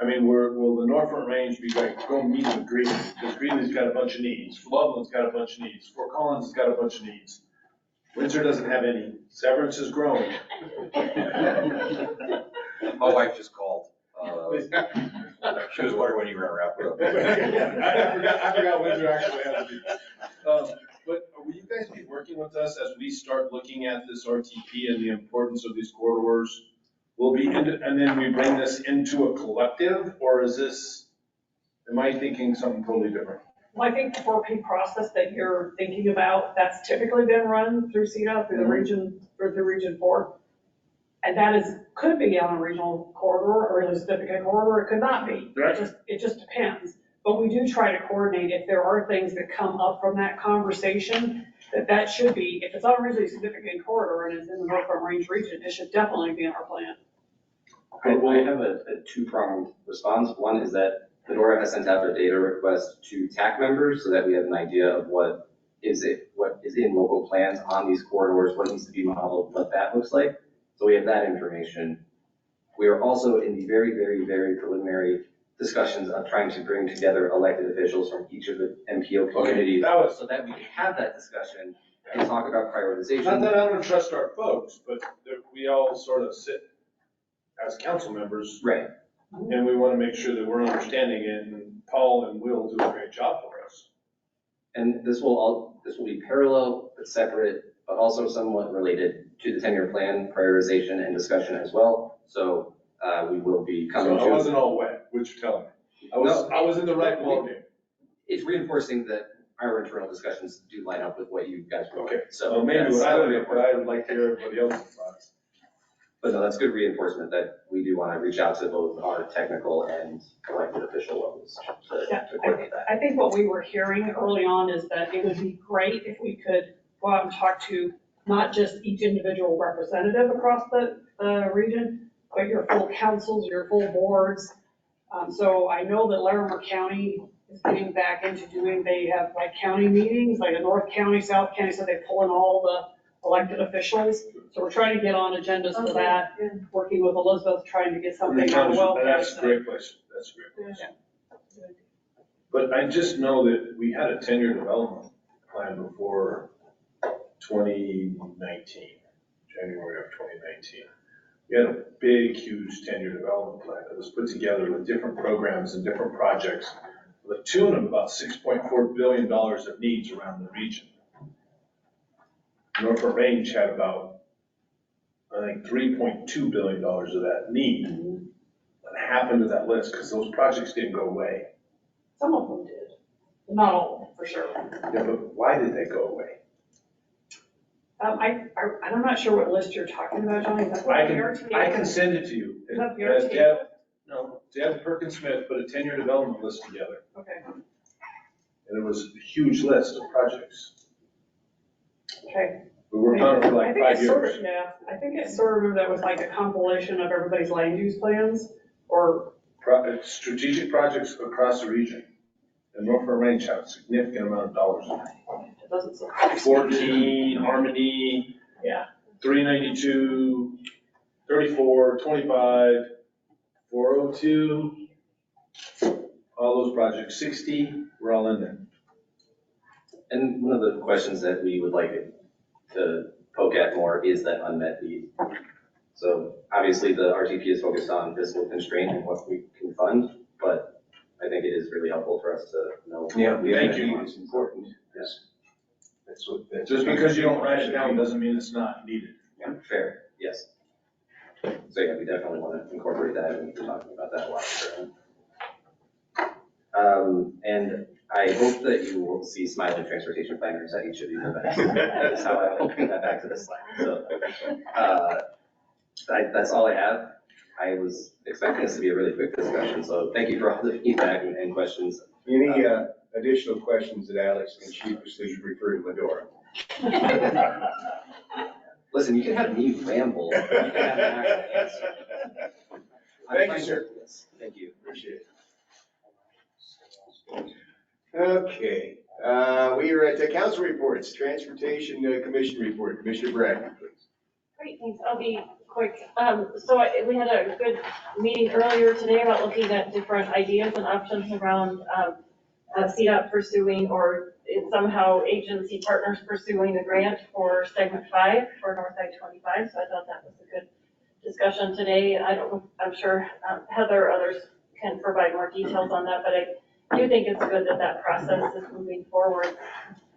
S3: I mean, will the Norfolk Range be like, go meet with Greeley, because Greeley's got a bunch of needs, Loveland's got a bunch of needs, Fort Collins has got a bunch of needs. Windsor doesn't have any, Severance is growing.
S9: My wife just called. She was wondering when you were gonna wrap it up.
S3: I forgot Windsor actually has a need. But will you guys be working with us as we start looking at this RTP and the importance of these corridors? And then we bring this into a collective, or is this, am I thinking something totally different?
S10: Well, I think the 4P process that you're thinking about, that's typically been run through CEDA, through the region, or through Region 4. And that could be on a regional corridor or a significant corridor, it could not be.
S3: Right.
S10: It just depends. But we do try to coordinate if there are things that come up from that conversation, that should be, if it's on a really significant corridor and it's in the Norfolk Range region, it should definitely be in our plan.
S16: I have a two-pronged response. One is that Fedora has sent out a data request to TAC members so that we have an idea of what is in local plans on these corridors, what needs to be modeled, what that looks like. So we have that information. We are also in the very, very, very preliminary discussions of trying to bring together elected officials from each of the MPO communities so that we can have that discussion and talk about prioritization.
S3: Not that I don't trust our folks, but we all sort of sit as council members.
S16: Right.
S3: And we want to make sure that we're understanding it, and Paul and Will do a great job for us.
S16: And this will be parallel but separate, but also somewhat related to the 10-year plan prioritization and discussion as well. So we will be coming to.
S3: So I wasn't all wet, what you're telling me. I was in the right ballgame.
S16: It's reinforcing that our internal discussions do line up with what you guys want.
S3: Okay.
S16: So
S3: Well, maybe what I would like to hear everybody else's thoughts.
S16: But no, that's good reinforcement that we do want to reach out to both our technical and elected official levels to coordinate that.
S10: I think what we were hearing early on is that it would be great if we could go out and talk to not just each individual representative across the region, but your full councils, your full boards. So I know that Larimer County is getting back into they have like county meetings, like a North County, South County, so they pull in all the elected officials. So we're trying to get on agendas for that, working with Elizabeth, trying to get something on well.
S3: That's a great place. That's a great place. But I just know that we had a 10-year development plan before 2019, January of 2019. We had a big, huge 10-year development plan that was put together with different programs and different projects with a tune of about $6.4 billion of needs around the region. Norfolk Range had about, I think, $3.2 billion of that need. What happened to that list? Because those projects didn't go away.
S10: Some of them did, but not all of them, for sure.
S3: Yeah, but why did they go away?
S10: I'm not sure what list you're talking about, Johnny. Is that what the RTA
S3: I can send it to you.
S10: Is that the RTA?
S3: Deb Perkins Smith put a 10-year development list together,
S10: Okay.
S3: and it was a huge list of projects.
S10: Okay.
S3: We worked on it for like
S10: I think
S3: 5
S10: it's sort
S3: years.
S10: of, yeah, I think it's sort of remember that was like a compilation of everybody's land use plans, or.
S3: Strategic projects across the region. And Norfolk Range have a significant amount of dollars in it.
S10: It doesn't sound.
S3: 14, Harmony,
S10: Yeah.
S3: 392, 34, 25, 402, all those projects, 60, we're all in there.
S16: And one of the questions that we would like to poke at more is that unmet need. So obviously the RTP is focused on fiscal constraint and what we can fund, but I think it is really helpful for us to know.
S3: Yeah,
S16: the
S3: thank
S16: unmet
S3: you.
S16: need is important.
S5: Yes. That's what.
S3: Just because you don't write it down doesn't mean it's not needed.
S16: Yeah, fair, yes. So yeah, we definitely want to incorporate that, and we're talking about that a lot. And I hope that you will see smiling transportation planners at each of these events. That's how I will bring that back to this slide. So that's all I have. I was expecting this to be a really quick discussion, so thank you for all the feedback and questions.
S5: Any additional questions that Alex can sheepishly refer to Medora?
S16: Listen, you can have me ramble. You can have an actual answer.
S5: Thank you, sir.
S16: Yes, thank you.
S5: Appreciate it. Okay, we are at the council reports, Transportation Commission report. Commissioner Bragg, please.
S7: Great, thanks. I'll be quick. We had a good meeting earlier today about looking at different ideas and options around CDOT pursuing, or somehow agency partners pursuing a grant for segment 5 for North I-25. So I thought that was a good discussion today. I'm sure Heather or others can provide more details on that, but I do think it's good that that process is moving forward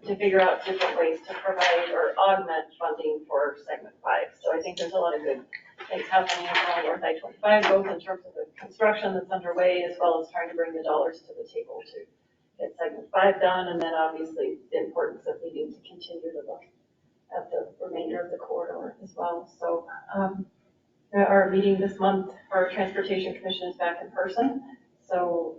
S7: to figure out different ways to provide or augment funding for segment 5. So I think there's a lot of good things happening around North I-25, both in terms of the construction that's underway, as well as trying to bring the dollars to the table to get segment 5 done, and then obviously the importance of needing to continue to look at the remainder of the corridor as well. So our meeting this month for Transportation Commission is back in person. So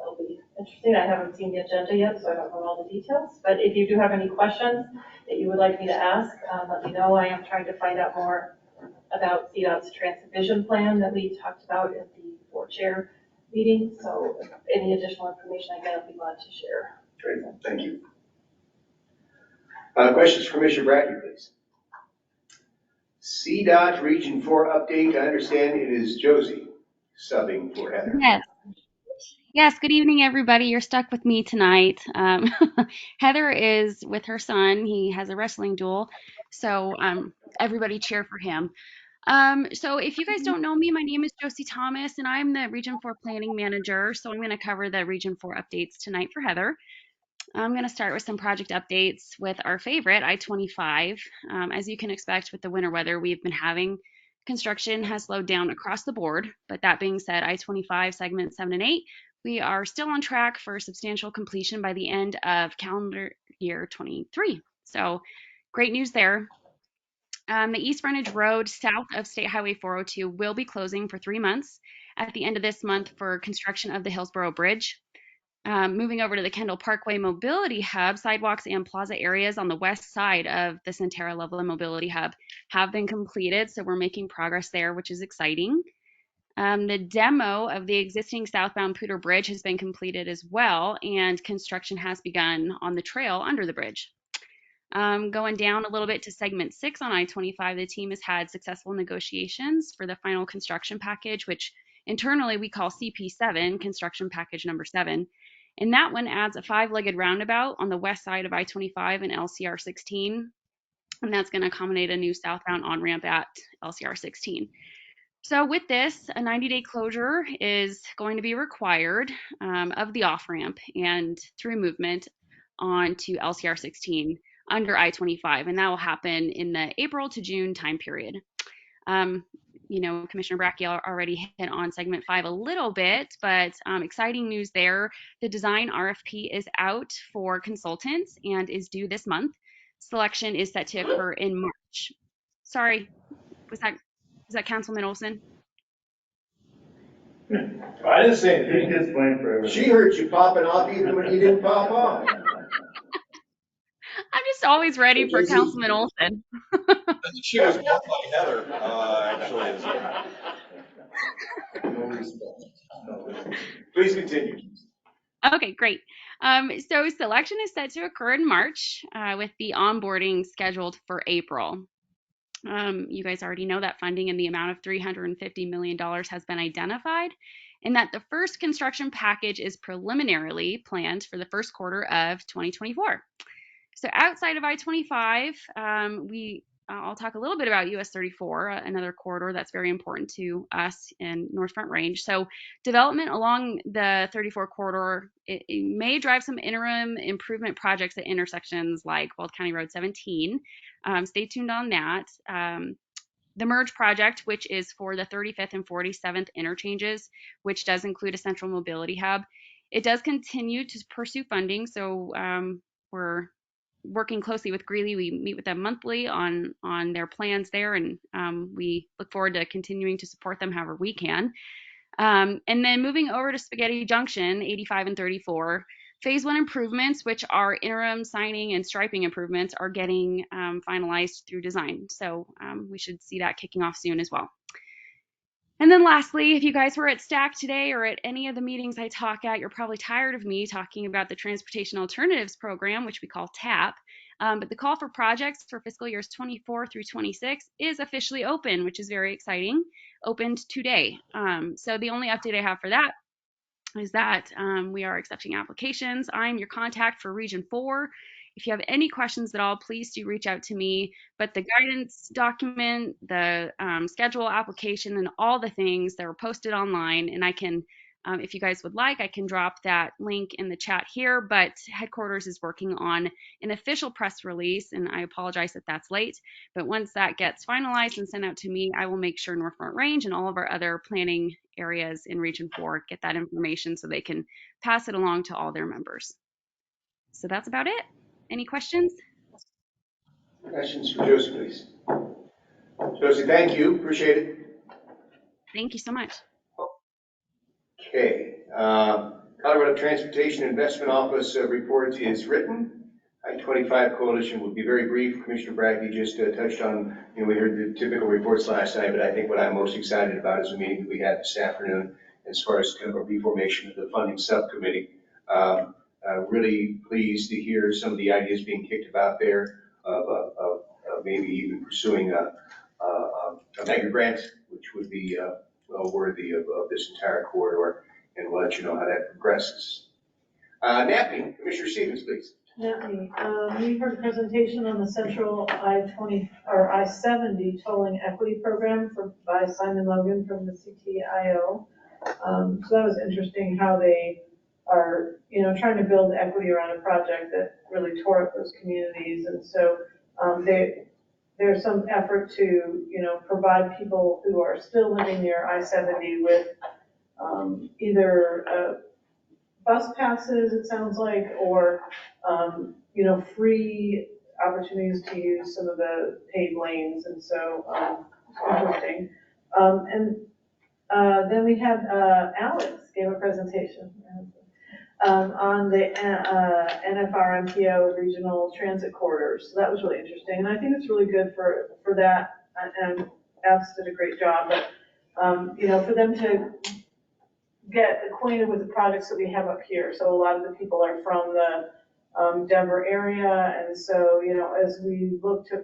S7: it'll be interesting. I haven't seen the agenda yet, so I don't know all the details. But if you do have any questions that you would like me to ask, let me know. I am trying to find out more about CDOT's transit vision plan that we talked about at the board chair meeting. So if any additional information I get, I'll be glad to share.
S5: Great, thank you. Questions for Commissioner Bradley, please. CDOT Region 4 update. I understand it is Josie subbing for Heather.
S18: Yes. Yes, good evening, everybody. You're stuck with me tonight. Heather is with her son. He has a wrestling duel, so everybody cheer for him. So if you guys don't know me, my name is Josie Thomas, and I'm the Region 4 Planning Manager, so I'm going to cover the Region 4 updates tonight for Heather. I'm going to start with some project updates with our favorite, I-25. As you can expect with the winter weather we've been having, construction has slowed down across the board, but that being said, I-25 segments 7 and 8, we are still on track for substantial completion by the end of calendar year 23. So great news there. The East Frontage Road south of State Highway 402 will be closing for 3 months at the end of this month for construction of the Hillsborough Bridge. Moving over to the Kendall Parkway Mobility Hub, sidewalks and plaza areas on the west side of the Centera Level Mobility Hub have been completed, so we're making progress there, which is exciting. The demo of the existing southbound Poudre Bridge has been completed as well, and construction has begun on the trail under the bridge. Going down a little bit to segment 6 on I-25, the team has had successful negotiations for the final construction package, which internally we call CP7, construction package number 7. And that one adds a 5-legged roundabout on the west side of I-25 and LCR 16. And that's going to accommodate a new southbound on-ramp at LCR 16. So with this, a 90-day closure is going to be required of the off-ramp and through movement onto LCR 16 under I-25. And that will happen in the April to June time period. Commissioner Brackey already hit on segment 5 a little bit, but exciting news there. The design RFP is out for consultants and is due this month. Selection is set to occur in March. Sorry, was that Councilman Olson?
S3: I didn't say
S4: He
S3: anything.
S4: gets blamed for everything.
S5: She heard you popping off even when you didn't pop off.
S18: I'm just always ready for
S5: JC.
S18: Councilman Olson.
S9: I think she was both like Heather, actually.
S5: No response. Please continue.
S18: Okay, great. So selection is set to occur in March with the onboarding scheduled for April. You guys already know that funding in the amount of $350 million has been identified, and that the first construction package is preliminarily planned for the first quarter of 2024. So outside of I-25, I'll talk a little bit about US 34, another corridor that's very important to us in North Front Range. So development along the 34 corridor, it may drive some interim improvement projects at intersections like Weld County Road 17. Stay tuned on that. The Merge project, which is for the 35th and 47th interchanges, which does include a central mobility hub, it does continue to pursue funding. So we're working closely with Greeley. We meet with them monthly on their plans there, and we look forward to continuing to support them however we can. And then moving over to Spaghetti Junction, 85 and 34, Phase 1 improvements, which are interim signing and striping improvements, are getting finalized through design. So we should see that kicking off soon as well. And then lastly, if you guys were at STAC today or at any of the meetings I talk at, you're probably tired of me talking about the Transportation Alternatives Program, which we call TAP. But the call for projects for fiscal years 24 through 26 is officially open, which is very exciting. Opened today. So the only update I have for that is that we are accepting applications. I'm your contact for Region 4. If you have any questions at all, please do reach out to me. But the guidance document, the schedule application, and all the things that are posted online, and I can, if you guys would like, I can drop that link in the chat here. But headquarters is working on an official press release, and I apologize that that's late. But once that gets finalized and sent out to me, I will make sure North Front Range and all of our other planning areas in Region 4 get that information so they can pass it along to all their members. So that's about it. Any questions?
S5: Questions for Josie, please. Josie, thank you. Appreciate it.
S18: Thank you so much.
S5: Okay. Colorado Transportation Investment Office report is written. I-25 Coalition will be very brief. Commissioner Bragg, just touched on, we heard the typical reports last night, but I think what I'm most excited about is the meeting that we had this afternoon as far as kind of a reformation of the funding subcommittee. Really pleased to hear some of the ideas being kicked about there of maybe even pursuing a mega grant, which would be well worthy of this entire corridor, and we'll let you know how that progresses. NAPNI, Commissioner Stevens, please.
S2: NFRMPO, we heard a presentation on the Central I-20 or I-70 tolling equity program by Simon Logan from the CTIO. So that was interesting how they are, trying to build equity around a project that really tore up those communities. And so there's some effort to, provide people who are still living near I-70 with either bus passes, it sounds like, or, free opportunities to use some of the paved lanes. And so interesting. Then we had Alex gave a presentation on the NFRMPO regional transit corridors. So that was really interesting. And I think it's really good for that. And Alex did a great job. But, for them to get acquainted with the projects that we have up here. So a lot of the people are from the Denver area. And so, as we look to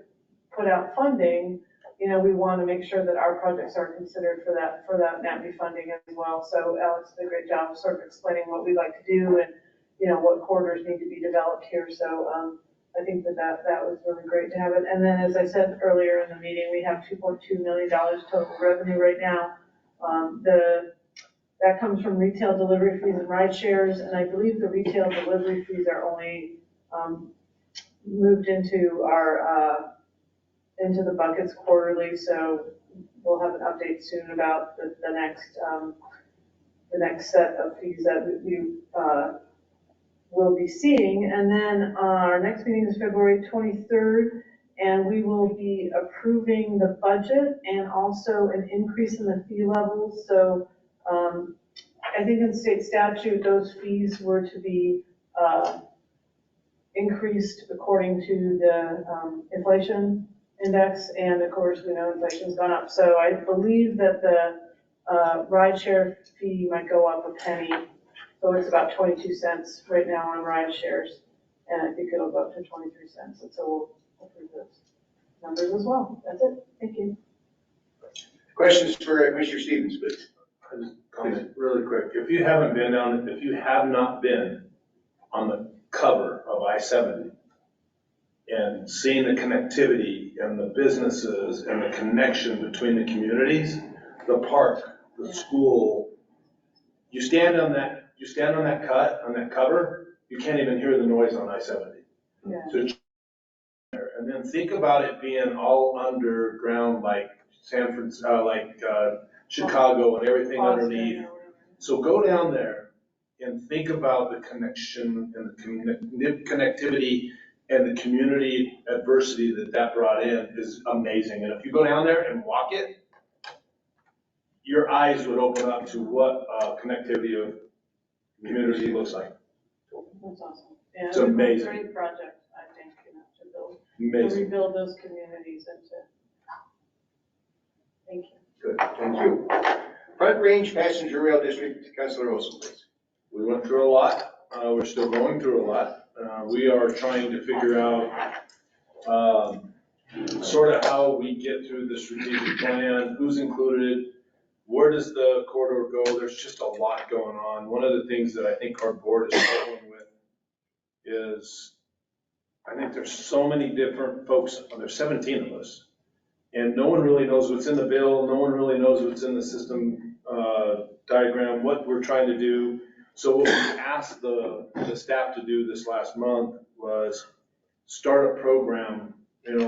S2: put out funding, we want to make sure that our projects are considered for that NAPNI funding as well. So Alex did a great job of sort of explaining what we like to do and, what corridors need to be developed here. So I think that was really great to have it. And then, as I said earlier in the meeting, we have $2.2 million total revenue right now. That comes from retail delivery fees and ride shares, and I believe the retail delivery fees are only moved into our into the buckets quarterly. So we'll have an update soon about the next set of fees that we we'll be seeing. And then our next meeting is February 23rd, and we will be approving the budget and also an increase in the fee levels. So I think in state statute, those fees were to be increased according to the inflation index, and of course, we know inflation's gone up. So I believe that the ride share fee might go up a penny. So it's about 22 cents right now on ride shares, and I think it'll go up to 23 cents. And so we'll approve those numbers as well. That's it. Thank you.
S5: Questions for Commissioner Stevens, please?
S3: I just comment really quick. If you have not been on the cover of I-70 and seen the connectivity and the businesses and the connection between the communities, the park, the school, you stand on that cover, you can't even hear the noise on I-70.
S2: Yeah.
S3: So, and then think about it being all underground like San Francisco, Chicago and everything underneath. So go down there and think about the connection and the connectivity and the community adversity that brought in is amazing. And if you go down there and walk it, your eyes would open up to what connectivity of community looks like.
S2: That's awesome. Yeah,
S3: It's amazing.
S2: Great project, I think, to build,
S3: Amazing.
S2: to rebuild those communities and to. Thank you.
S5: Good, thank you. Front Range Passenger Rail District, Councilor Olson, please.
S3: We went through a lot. We're still going through a lot. We are trying to figure out sort of how we get through the strategic plan, who's included, where does the corridor go? There's just a lot going on. One of the things that I think our board is struggling with is I think there's so many different folks. There's 17 of us. And no one really knows what's in the bill. No one really knows what's in the system diagram, what we're trying to do. So what we asked the staff to do this last month was start a program,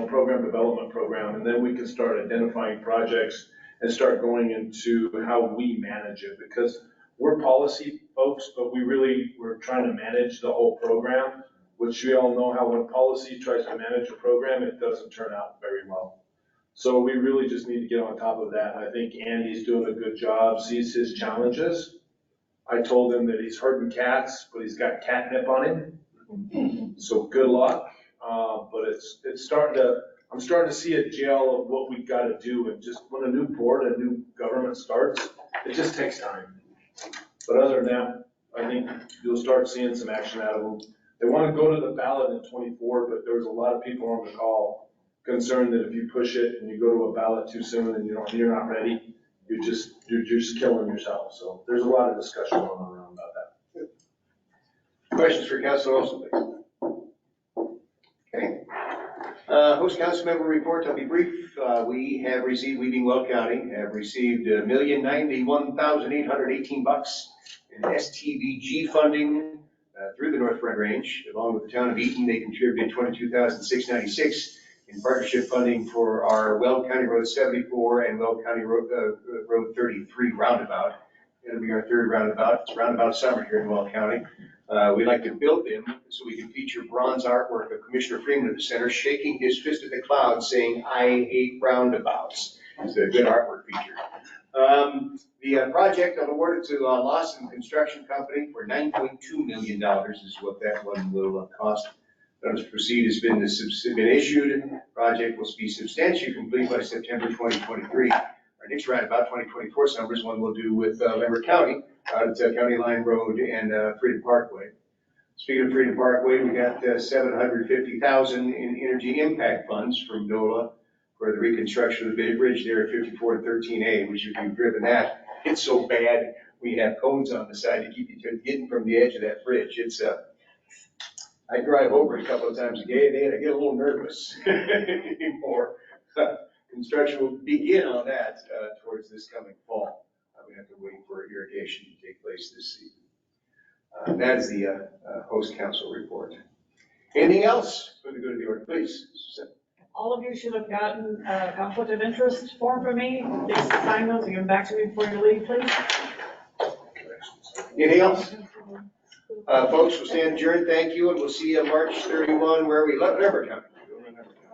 S3: program development program, and then we can start identifying projects and start going into how we manage it. Because we're policy folks, but we're trying to manage the whole program, which we all know how when policy tries to manage a program, it doesn't turn out very well. So we really just need to get on top of that. I think Andy's doing a good job, sees his challenges. I told him that he's herding cats, but he's got catnip on him. So good luck. But I'm starting to see a gel of what we've got to do. And just when a new board, a new government starts, it just takes time. But other than that, I think you'll start seeing some action out of them. They want to go to the ballot in 24, but there's a lot of people on the call concerned that if you push it and you go to a ballot too soon and you're not ready, you're just killing yourself. So there's a lot of discussion going on around about that.
S5: Questions for Councilor Olson, please? Okay. Host council member report, I'll be brief. We being Weld County, have received $1,091,818 in STVG funding through the North Front Range. Along with the town of Eaton, they contributed $22,696 in partnership funding for our Weld County Road 74 and Weld County Road 33 roundabout. It'll be our third roundabout. It's roundabout summer here in Weld County. We'd like to build them so we can feature bronze artwork of Commissioner Freeman at the center, shaking his fist at the clouds, saying, "I hate roundabouts." It's a good artwork feature. The project I'm awarded to Lawson Construction Company for $9.2 million is what that one will cost. Notice to proceed has been issued. Project will be substantially complete by September 2023. Our next roundabout 2024 summers, one we'll do with Lambert County, out at County Line Road and Freedom Parkway. Speaking of Freedom Parkway, we got $750,000 in energy impact funds from NOLA for the reconstruction of the bridge there at 54 and 13A, which if you've driven that, it's so bad we have cones on the side to keep you from getting from the edge of that bridge. It's I drive over it a couple of times a day and I get a little nervous anymore. Construction will begin on that towards this coming fall. We have to wait for irrigation to take place this season. That is the host council report. Anything else for the good of the order, please?
S10: All of you should have gotten a conflict of interest form from me. Please sign those and give them back to me before you leave, please.
S5: Anything else? Folks, we'll stand adjourned. Thank you, and we'll see you March 31, where we, Lumber Town.